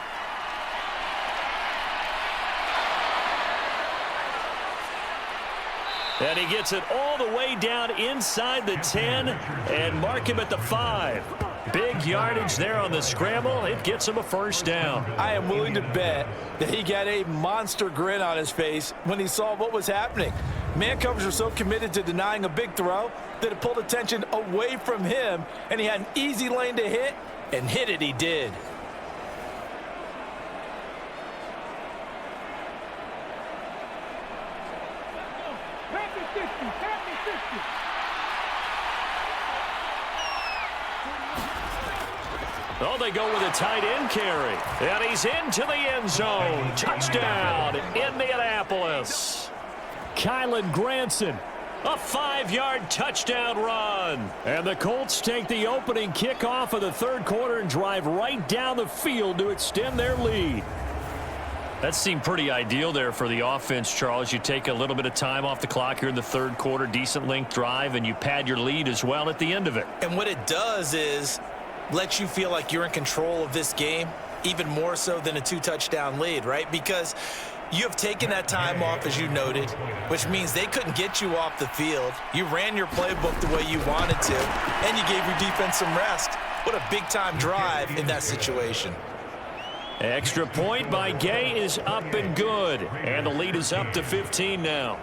And he gets it all the way down inside the 10 and mark him at the 5. Big yardage there on the scramble. It gets him a first down. I am willing to bet that he got a monster grin on his face when he saw what was happening. Man coverage were so committed to denying a big throw that it pulled attention away from him, and he had an easy lane to hit, and hit it he did. Oh, they go with a tight end carry. And he's into the end zone. Touchdown, Indianapolis. Kylan Granson A 5-yard touchdown run. And the Colts take the opening kickoff of the third quarter and drive right down the field to extend their lead. That seemed pretty ideal there for the offense, Charles. You take a little bit of time off the clock here in the third quarter, decent length drive, and you pad your lead as well at the end of it. And what it does is lets you feel like you're in control of this game, even more so than a 2-touchdown lead, right? Because you have taken that time off, as you noted, which means they couldn't get you off the field. You ran your playbook the way you wanted to, and you gave your defense some rest. What a big-time drive in that situation. Extra point by Gay is up and good. And the lead is up to 15 now.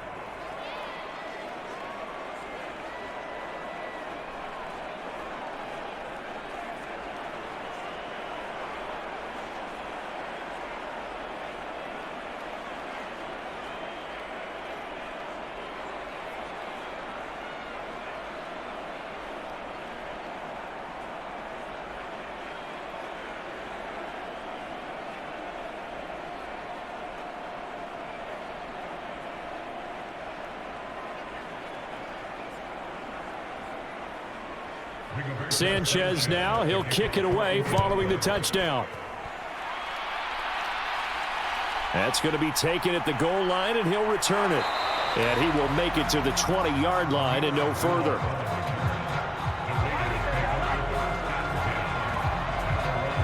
Sanchez now, he'll kick it away following the touchdown. That's going to be taken at the goal line, and he'll return it. And he will make it to the 20-yard line and no further.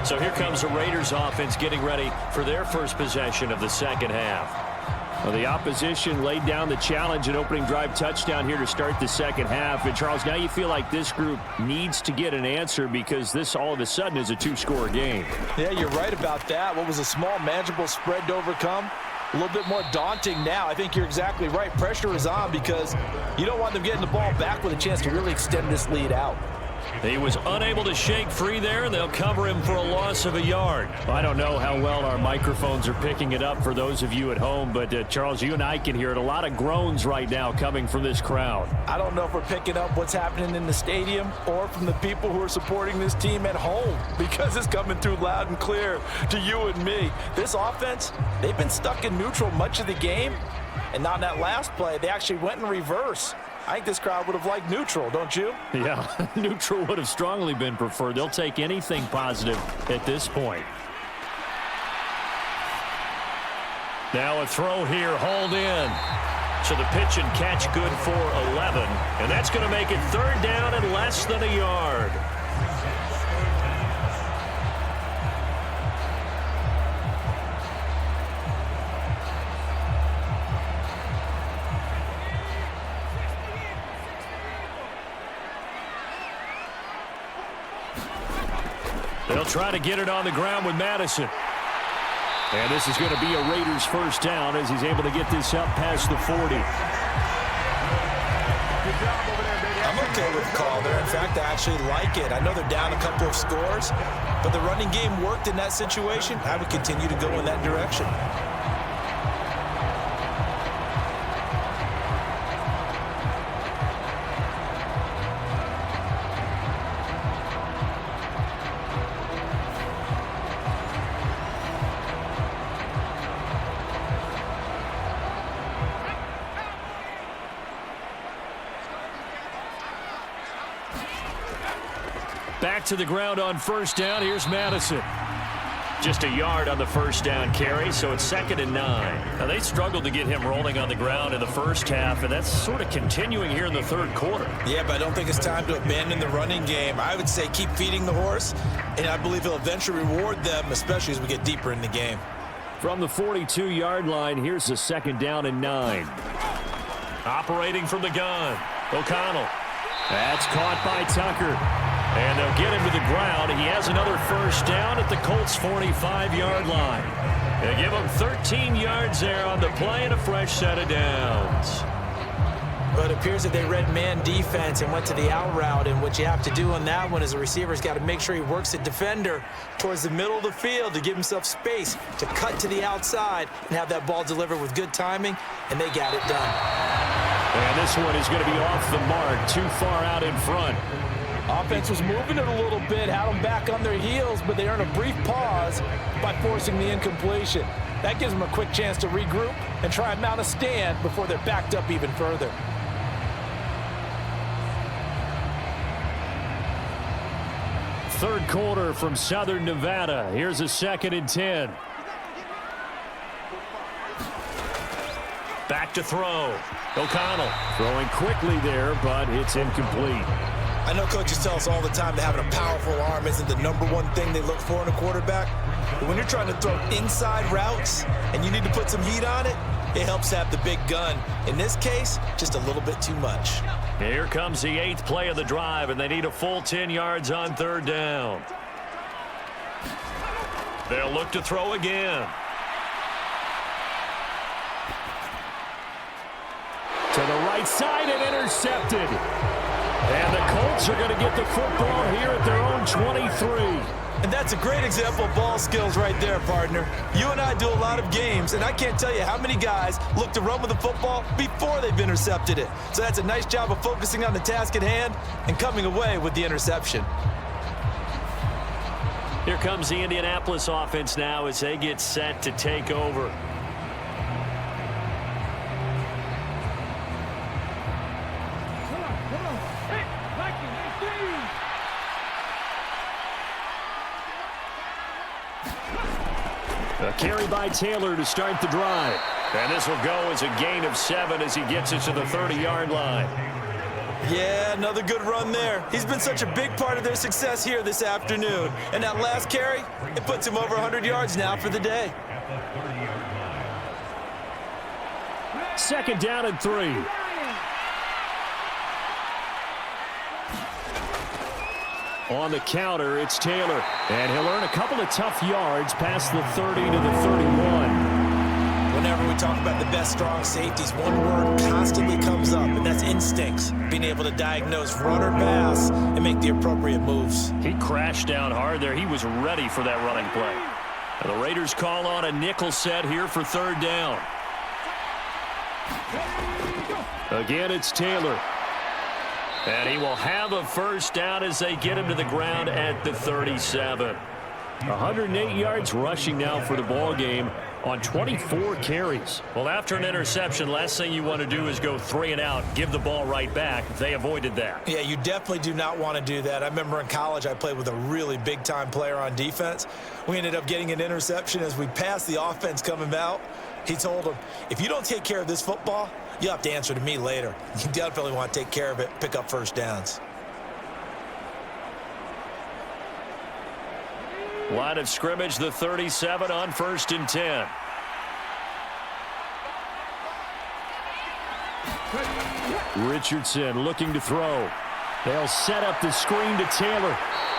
So here comes the Raiders offense getting ready for their first possession of the second half. Well, the opposition laid down the challenge and opening drive touchdown here to start the second half. And, Charles, now you feel like this group needs to get an answer because this all of a sudden is a 2-score game. Yeah, you're right about that. What was a small, manageable spread to overcome, a little bit more daunting now. I think you're exactly right. Pressure is on because you don't want them getting the ball back with a chance to really extend this lead out. He was unable to shake free there, and they'll cover him for a loss of a yard. I don't know how well our microphones are picking it up for those of you at home, but Charles, you and I can hear it. A lot of groans right now coming from this crowd. I don't know if we're picking up what's happening in the stadium or from the people who are supporting this team at home because it's coming through loud and clear to you and me. This offense, they've been stuck in neutral much of the game, and on that last play, they actually went in reverse. I think this crowd would have liked neutral, don't you? Yeah, neutral would have strongly been preferred. They'll take anything positive at this point. Now a throw here, hauled in. So the pitch and catch good for 11. And that's going to make it third down and less than a yard. They'll try to get it on the ground with Madison. And this is going to be a Raiders first down as he's able to get this up past the 40. I'm okay with the call there. In fact, I actually like it. I know they're down a couple of scores, but the running game worked in that situation. I would continue to go in that direction. Back to the ground on first down. Here's Madison. Just a yard on the first down carry, so it's 2nd and 9. Now, they struggled to get him rolling on the ground in the first half, and that's sort of continuing here in the third quarter. Yeah, but I don't think it's time to abandon the running game. I would say keep feeding the horse, and I believe he'll eventually reward them, especially as we get deeper in the game. From the 42-yard line, here's the 2nd down and 9. Operating from the gun, O'Connell. That's caught by Tucker. And they'll get him to the ground. He has another first down at the Colts' 45-yard line. They give him 13 yards there on the play and a fresh set of downs. But it appears that they read man defense and went to the out route. And what you have to do on that one is the receiver's got to make sure he works the defender towards the middle of the field to give himself space to cut to the outside and have that ball delivered with good timing, and they got it done. And this one is going to be off the mark, too far out in front. Offense was moving it a little bit, had them back on their heels, but they earned a brief pause by forcing the incompletion. That gives them a quick chance to regroup and try and mount a stand before they're backed up even further. third quarter from Southern Nevada. Here's a 2nd and 10. Back to throw. O'Connell throwing quickly there, but it's incomplete. I know coaches tell us all the time that having a powerful arm isn't the #1 thing they look for in a quarterback. But when you're trying to throw inside routes and you need to put some heat on it, it helps have the big gun. In this case, just a little bit too much. Here comes the 8th play of the drive, and they need a full 10 yards on 3rd down. They'll look to throw again. To the right side and intercepted. And the Colts are going to get the football here at their own 23. And that's a great example of ball skills right there, partner. You and I do a lot of games, and I can't tell you how many guys look to run with the football before they've intercepted it. So that's a nice job of focusing on the task at hand and coming away with the interception. Here comes the Indianapolis offense now as they get set to take over. A carry by Taylor to start the drive. And this will go as a gain of 7 as he gets it to the 30-yard line. Yeah, another good run there. He's been such a big part of their success here this afternoon. And that last carry, it puts him over 100 yards now for the day. 2nd down and 3. On the counter, it's Taylor. And he'll earn a couple of tough yards past the 30 to the 31. Whenever we talk about the best strong safeties, one word constantly comes up, and that's instincts. Being able to diagnose run or pass and make the appropriate moves. He crashed down hard there. He was ready for that running play. And the Raiders call on a nickel set here for 3rd down. Again, it's Taylor. And he will have a 1st down as they get him to the ground at the 37. 108 yards rushing now for the ball game on 24 carries. Well, after an interception, last thing you want to do is go 3 and out, give the ball right back. They avoided that. Yeah, you definitely do not want to do that. I remember in college I played with a really big-time player on defense. We ended up getting an interception as we passed the offense coming out. He told him, if you don't take care of this football, you'll have to answer to me later. You definitely want to take care of it, pick up 1st downs. Line of scrimmage, the 37 on 1st and 10. Richardson looking to throw. They'll set up the screen to Taylor.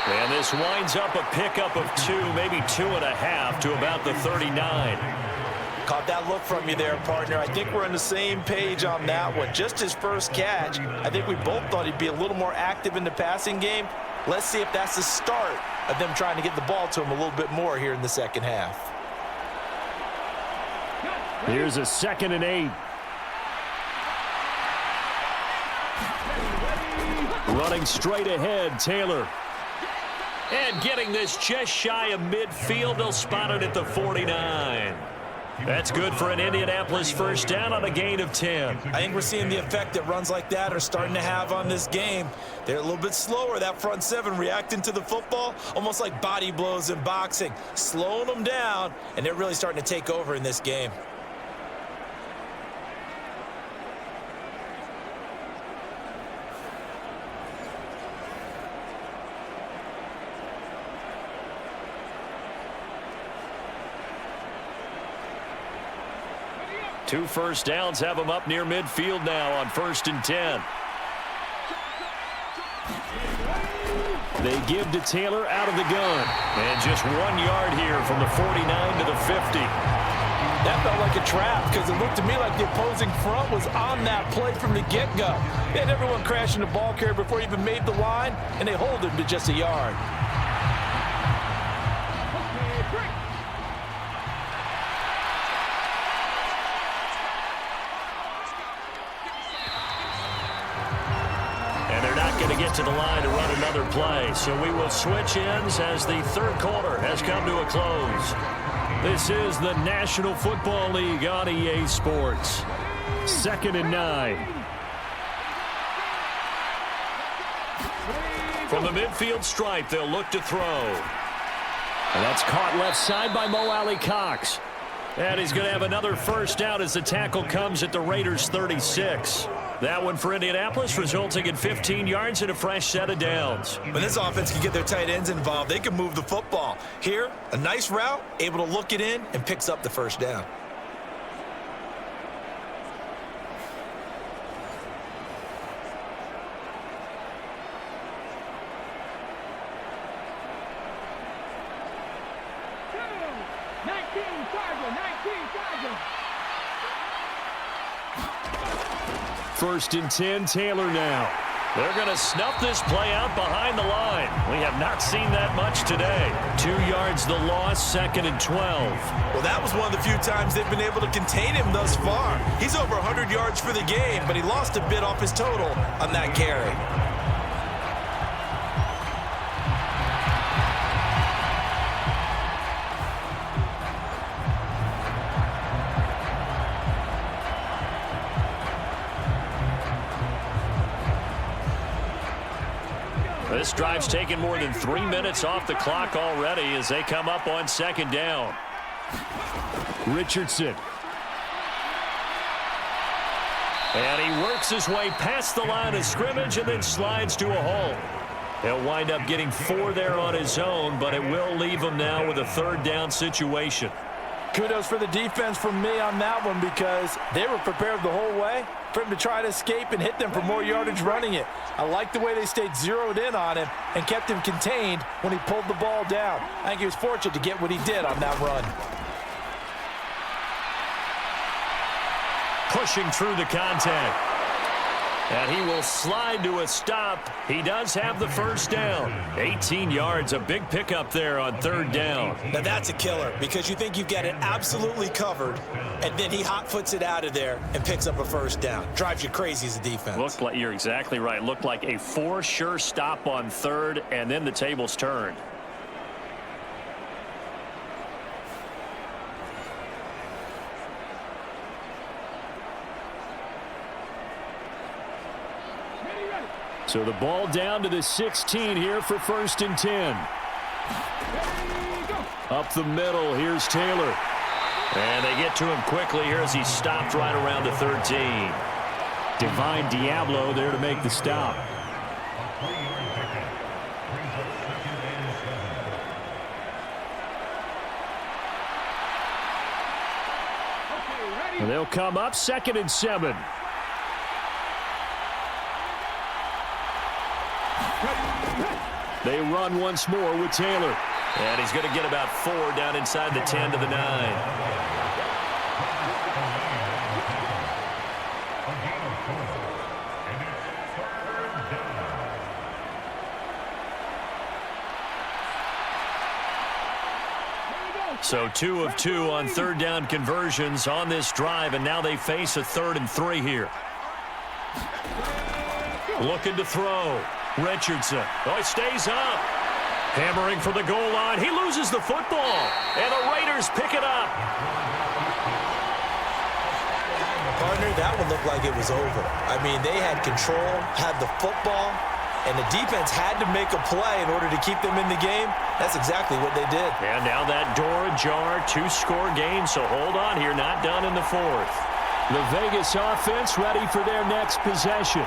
And this winds up a pickup of 2, maybe 2.5 to about the 39. Caught that look from you there, partner. I think we're on the same page on that one. Just his first catch. I think we both thought he'd be a little more active in the passing game. Let's see if that's the start of them trying to get the ball to him a little bit more here in the 2nd half. Here's a 2nd and 8. Running straight ahead, Taylor. And getting this just shy of midfield, they'll spot it at the 49. That's good for an Indianapolis 1st down on a gain of 10. I think we're seeing the effect that runs like that are starting to have on this game. They're a little bit slower, that front 7 reacting to the football, almost like body blows in boxing, slowing them down, and they're really starting to take over in this game. Two 1st downs have them up near midfield now on 1st and 10. They give to Taylor out of the gun. And just 1 yard here from the 49 to the 50. That felt like a trap because it looked to me like the opposing front was on that play from the get-go. They had everyone crashing the ball carrier before he even made the line, and they hold him to just a yard. Going to get to the line to run another play. So we will switch ends as the 3rd quarter has come to a close. This is the National Football League on EA Sports. 2nd and 9. From the midfield stripe, they'll look to throw. And that's caught left side by Mo Alley-Cox. And he's going to have another first down as the tackle comes at the Raiders' 36. That one for Indianapolis, resulting in 15 yards and a fresh set of downs. When this offense can get their tight ends involved, they can move the football. Here, a nice route, able to look it in, and picks up the first down. First and 10, Taylor now. They're going to snuff this play out behind the line. We have not seen that much today. 2 yards the loss, second and 12. Well, that was one of the few times they've been able to contain him thus far. He's over 100 yards for the game, but he lost a bit off his total on that carry. This drive's taken more than 3 minutes off the clock already as they come up on second down. Richardson. And he works his way past the line of scrimmage and then slides to a hole. He'll wind up getting 4 there on his own, but it will leave him now with a third down situation. Kudos for the defense from me on that one because they were prepared the whole way for him to try to escape and hit them for more yardage running it. I like the way they stayed zeroed in on him and kept him contained when he pulled the ball down. I think he was fortunate to get what he did on that run. Pushing through the contact. And he will slide to a stop. He does have the first down. 18 yards, a big pickup there on third down. Now that's a killer because you think you've got it absolutely covered, and then he hot-foots it out of there and picks up a first down. Drives you crazy as a defense. Looked like, you're exactly right. Looked like a for sure stop on third, and then the tables turned. So the ball down to the 16 here for first and 10. Up the middle, here's Taylor. And they get to him quickly here as he stopped right around the 13. Divine Diablo there to make the stop. And they'll come up second and 7. They run once more with Taylor. And he's going to get about 4 down inside the 10 to the 9. So 2 of 2 on third down conversions on this drive, and now they face a 3rd and 3 here. Looking to throw. Richardson. Oh, he stays up. Hammering for the goal line. He loses the football. And the Raiders pick it up. Partner, that one looked like it was over. I mean, they had control, had the football, and the defense had to make a play in order to keep them in the game. That's exactly what they did. And now that door ajar, 2-score game, so hold on here, not done in the 4th. The Vegas offense ready for their next possession.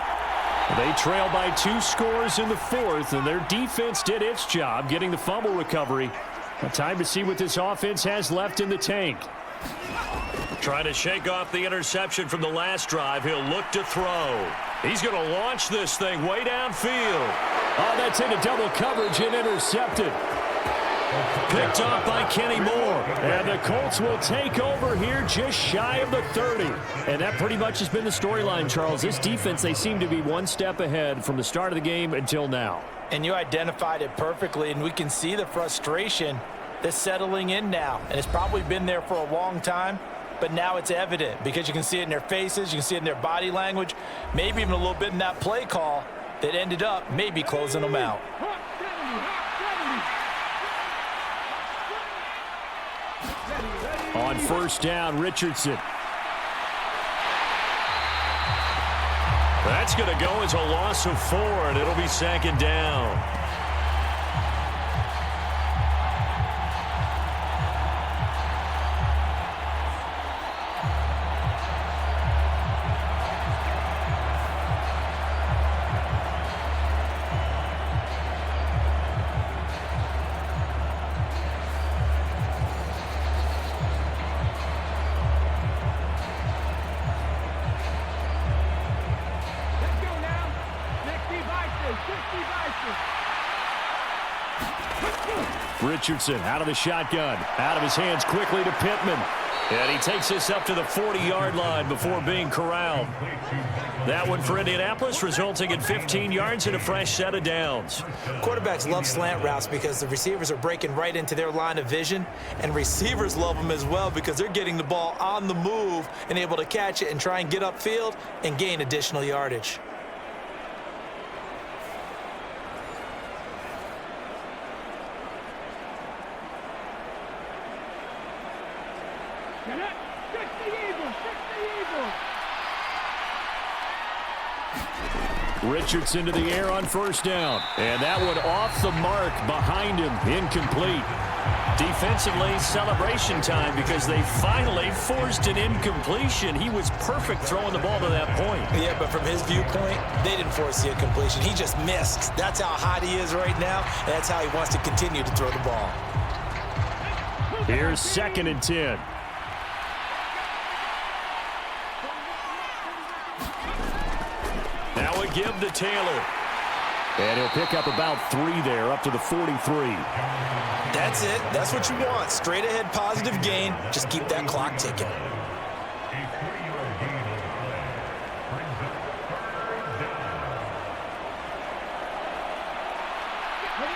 They trail by 2 scores in the 4th, and their defense did its job getting the fumble recovery. Time to see what this offense has left in the tank. Trying to shake off the interception from the last drive. He'll look to throw. He's going to launch this thing way downfield. Oh, that's into double coverage and intercepted. Picked off by Kenny Moore. And the Colts will take over here just shy of the 30. And that pretty much has been the storyline, Charles. This defense, they seem to be one step ahead from the start of the game until now. And you identified it perfectly, and we can see the frustration that's settling in now. And it's probably been there for a long time, but now it's evident because you can see it in their faces, you can see it in their body language, maybe even a little bit in that play call that ended up maybe closing them out. On first down, Richardson. That's going to go as a loss of 4, and it'll be 2nd down. Richardson out of the shotgun. Out of his hands quickly to Pittman. And he takes this up to the 40-yard line before being corralled. That one for Indianapolis, resulting in 15 yards and a fresh set of downs. Quarterbacks love slant routes because the receivers are breaking right into their line of vision, and receivers love them as well because they're getting the ball on the move and able to catch it and try and get upfield and gain additional yardage. Richardson to the air on 1st down. And that one off the mark behind him. Incomplete. Defensively, celebration time because they finally forced an incompletion. He was perfect throwing the ball to that point. Yeah, but from his viewpoint, they didn't force the incompletion. He just missed. That's how hot he is right now, and that's how he wants to continue to throw the ball. Here's 2nd and 10. Now a give to Taylor. And he'll pick up about 3 there, up to the 43. That's it. That's what you want. Straight ahead positive gain. Just keep that clock ticking.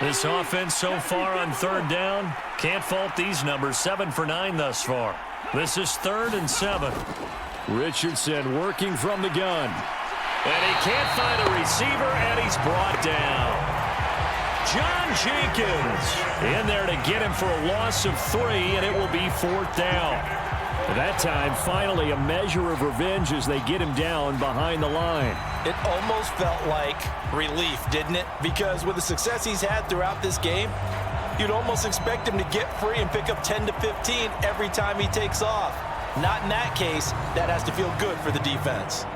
This offense so far on 3rd down, can't fault these numbers. 7 for 9 thus far. This is 3rd and 7. Richardson working from the gun. And he can't find a receiver, and he's brought down. John Jenkins in there to get him for a loss of 3, and it will be 4th down. That time, finally, a measure of revenge as they get him down behind the line. It almost felt like relief, didn't it? Because with the success he's had throughout this game, you'd almost expect him to get free and pick up 10 to 15 every time he takes off. Not in that case. That has to feel good for the defense.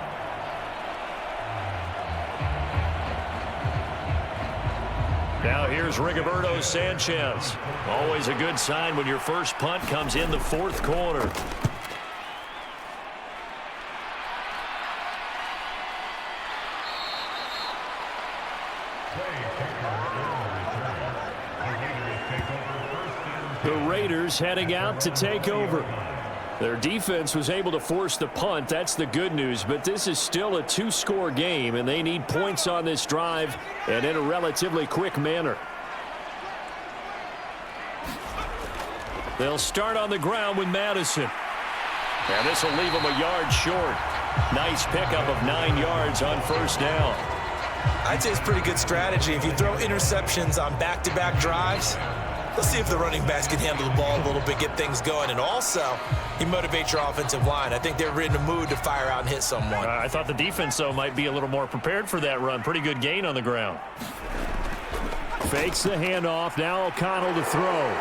Now here's Rigoberto Sanchez. Always a good sign when your first punt comes in the 4th quarter. The Raiders heading out to take over. Their defense was able to force the punt. That's the good news. But this is still a 2-score game, and they need points on this drive and in a relatively quick manner. They'll start on the ground with Madison. And this will leave them a yard short. Nice pickup of 9 yards on 1st down. I'd say it's pretty good strategy. If you throw interceptions on back-to-back drives, let's see if the running backs can handle the ball a little bit, get things going, and also you motivate your offensive line. I think they're in the mood to fire out and hit someone. I thought the defense, though, might be a little more prepared for that run. Pretty good gain on the ground. Fakes the handoff. Now O'Connell to throw.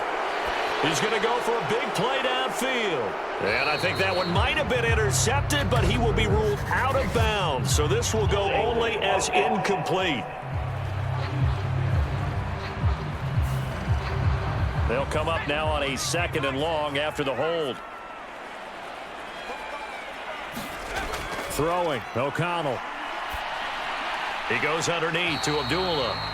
He's going to go for a big play downfield. And I think that one might have been intercepted, but he will be ruled out of bounds. So this will go only as incomplete. They'll come up now on a 2nd and long after the hold. Throwing, O'Connell. He goes underneath to Abdullah.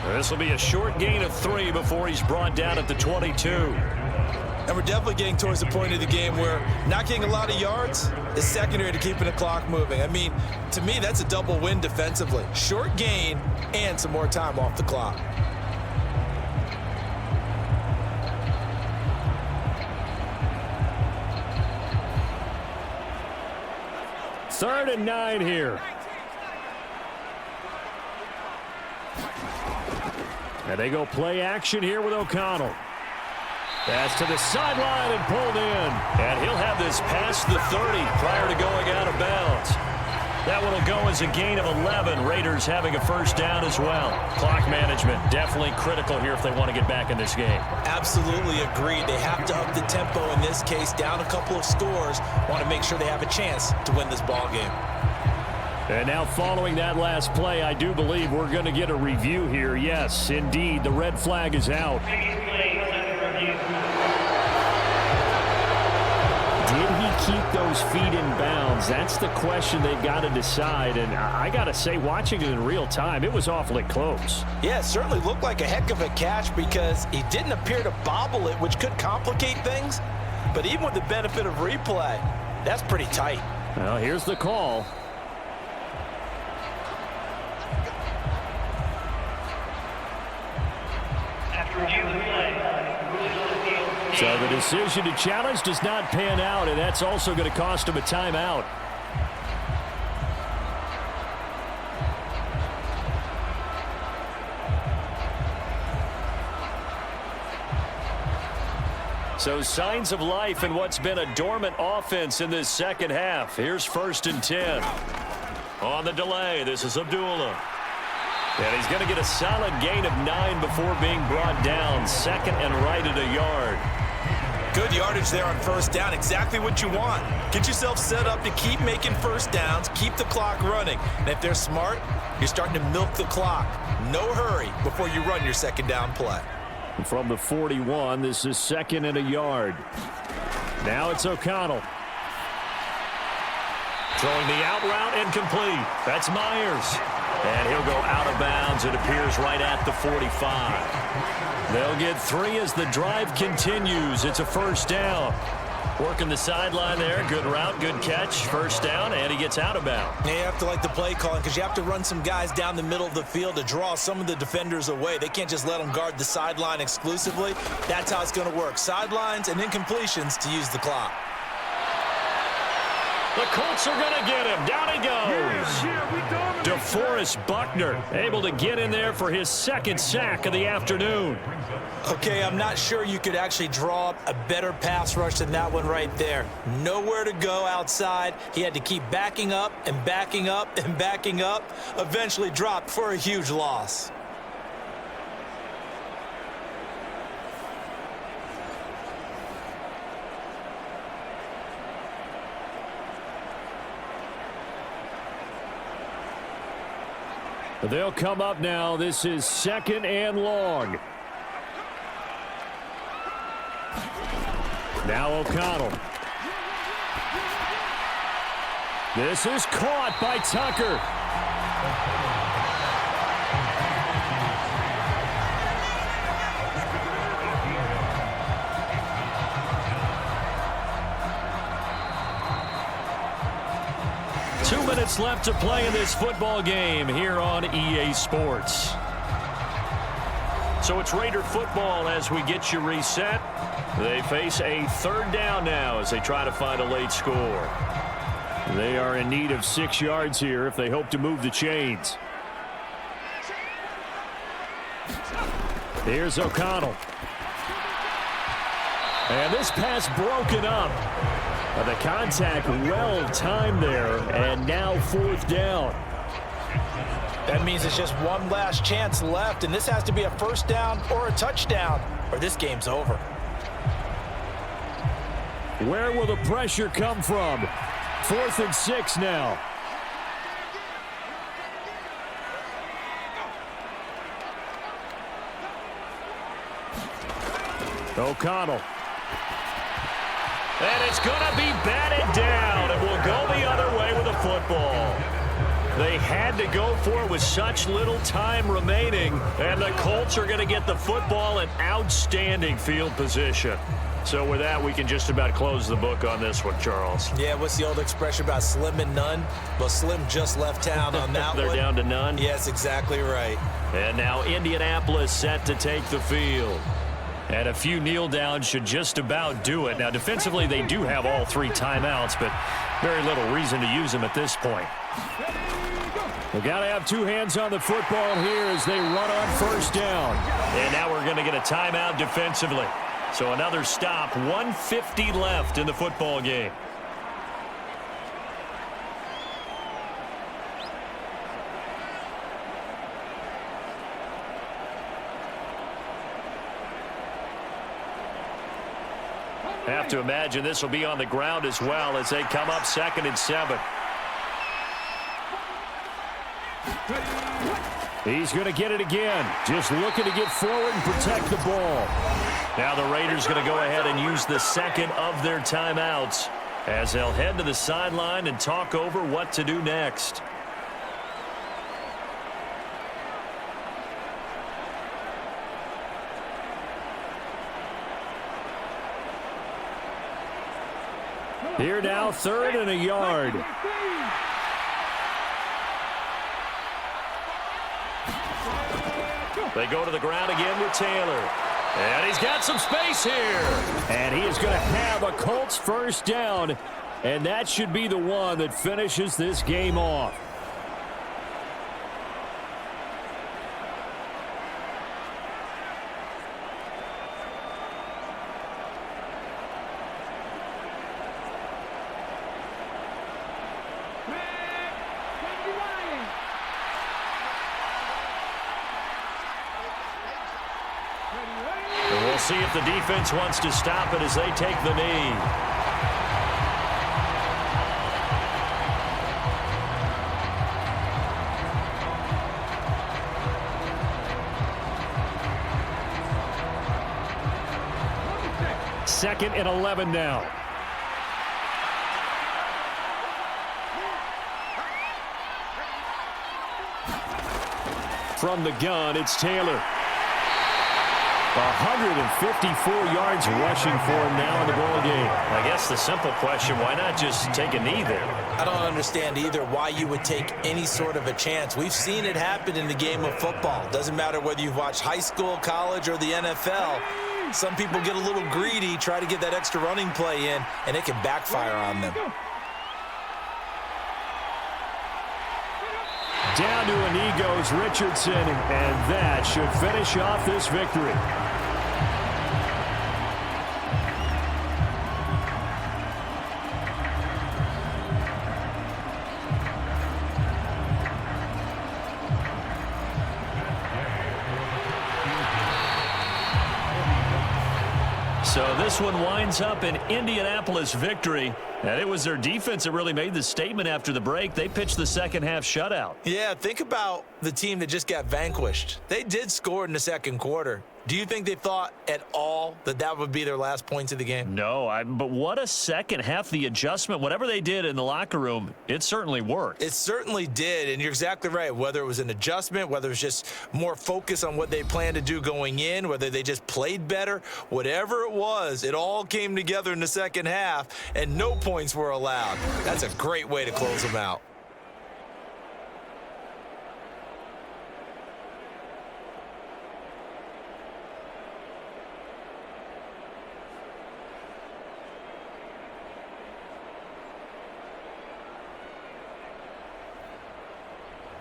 This will be a short gain of 3 before he's brought down at the 22. And we're definitely getting towards the point of the game where not getting a lot of yards is secondary to keeping the clock moving. I mean, to me, that's a double win defensively. Short gain and some more time off the clock. Third and 9 here. And they go play action here with O'Connell. Pass to the sideline and pulled in. And he'll have this past the 30 prior to going out of bounds. That one will go as a gain of 11. Raiders having a first down as well. Clock management definitely critical here if they want to get back in this game. Absolutely agreed. They have to up the tempo in this case, down a couple of scores. Want to make sure they have a chance to win this ball game. And now following that last play, I do believe we're going to get a review here. Yes, indeed, the red flag is out. Did he keep those feet in bounds? That's the question they've got to decide. And I got to say, watching it in real time, it was awfully close. Yeah, it certainly looked like a heck of a catch because he didn't appear to bobble it, which could complicate things. But even with the benefit of replay, that's pretty tight. Well, here's the call. So the decision to challenge does not pan out, and that's also going to cost him a timeout. So signs of life in what's been a dormant offense in this second half. Here's 1st and 10. On the delay, this is Abdullah. And he's going to get a solid gain of 9 before being brought down. 2nd and right at a yard. Good yardage there on 1st down. Exactly what you want. Get yourself set up to keep making 1st downs, keep the clock running. And if they're smart, you're starting to milk the clock. No hurry before you run your 2nd down play. From the 41, this is 2nd and a yard. Now it's O'Connell. Throwing the out route incomplete. That's Myers. And he'll go out of bounds. It appears right at the 45. They'll get 3 as the drive continues. It's a 1st down. Working the sideline there. Good route, good catch. 1st down, and he gets out of bounds. Yeah, you have to like the play calling because you have to run some guys down the middle of the field to draw some of the defenders away. They can't just let them guard the sideline exclusively. That's how it's going to work. Sidelines and incompletions to use the clock. The Colts are going to get him. Down he goes. DeForest Buckner able to get in there for his 2nd sack of the afternoon. Okay, I'm not sure you could actually draw up a better pass rush than that one right there. Nowhere to go outside. He had to keep backing up and backing up and backing up. Eventually dropped for a huge loss. They'll come up now. This is 2nd and long. Now O'Connell. This is caught by Tucker. 2 minutes left to play in this football game here on EA Sports. So it's Raider football as we get you reset. They face a 3rd down now as they try to find a late score. They are in need of 6 yards here if they hope to move the chains. Here's O'Connell. And this pass broken up. The contact well timed there, and now 4th down. That means it's just one last chance left, and this has to be a 1st down or a touchdown, or this game's over. Where will the pressure come from? 4th and 6 now. O'Connell. And it's going to be batted down. It will go the other way with the football. They had to go for it with such little time remaining, and the Colts are going to get the football in outstanding field position. So with that, we can just about close the book on this one, Charles. Yeah, what's the old expression about slim and none? Well, Slim just left town on that They're one. down to none? Yes, exactly right. And now Indianapolis set to take the field. And a few kneel downs should just about do it. Now, defensively, they do have all 3 timeouts, but very little reason to use them at this point. They've got to have 2 hands on the football here as they run on 1st down. And now we're going to get a timeout defensively. So another stop, 1:50 left in the football game. Have to imagine this will be on the ground as well as they come up 2nd and 7. He's going to get it again. Just looking to get forward and protect the ball. Now the Raiders going to go ahead and use the second of their timeouts as they'll head to the sideline and talk over what to do next. Here now, 3rd and a yard. They go to the ground again with Taylor. And he's got some space here. And he is going to have a Colts first down. And that should be the one that finishes this game off. And we'll see if the defense wants to stop it as they take the knee. Second and 11 now. From the gun, it's Taylor. 154 yards rushing for him now in the ball game. I guess the simple question, why not just take a knee there? I don't understand either why you would take any sort of a chance. We've seen it happen in the game of football. Doesn't matter whether you've watched high school, college, or the NFL. Some people get a little greedy, try to get that extra running play in, and it can backfire on them. Down to a knee goes Richardson, and that should finish off this victory. So this one winds up an Indianapolis victory. And it was their defense that really made the statement after the break. They pitched the second half shutout. Yeah, think about the team that just got vanquished. They did score in the second quarter. Do you think they thought at all that that would be their last points of the game? No, but what a second half. The adjustment, whatever they did in the locker room, it certainly worked. It certainly did, and you're exactly right. Whether it was an adjustment, whether it was just more focus on what they planned to do going in, whether they just played better, whatever it was, it all came together in the second half, and no points were allowed. That's a great way to close them out.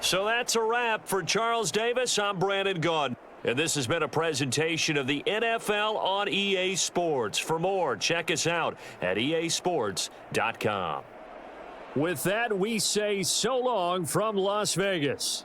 So that's a wrap for Charles Davis. I'm Brandon Gaudin. And this has been a presentation of the NFL on EA Sports. For more, check us out at easports.com. With that, we say so long from Las Vegas.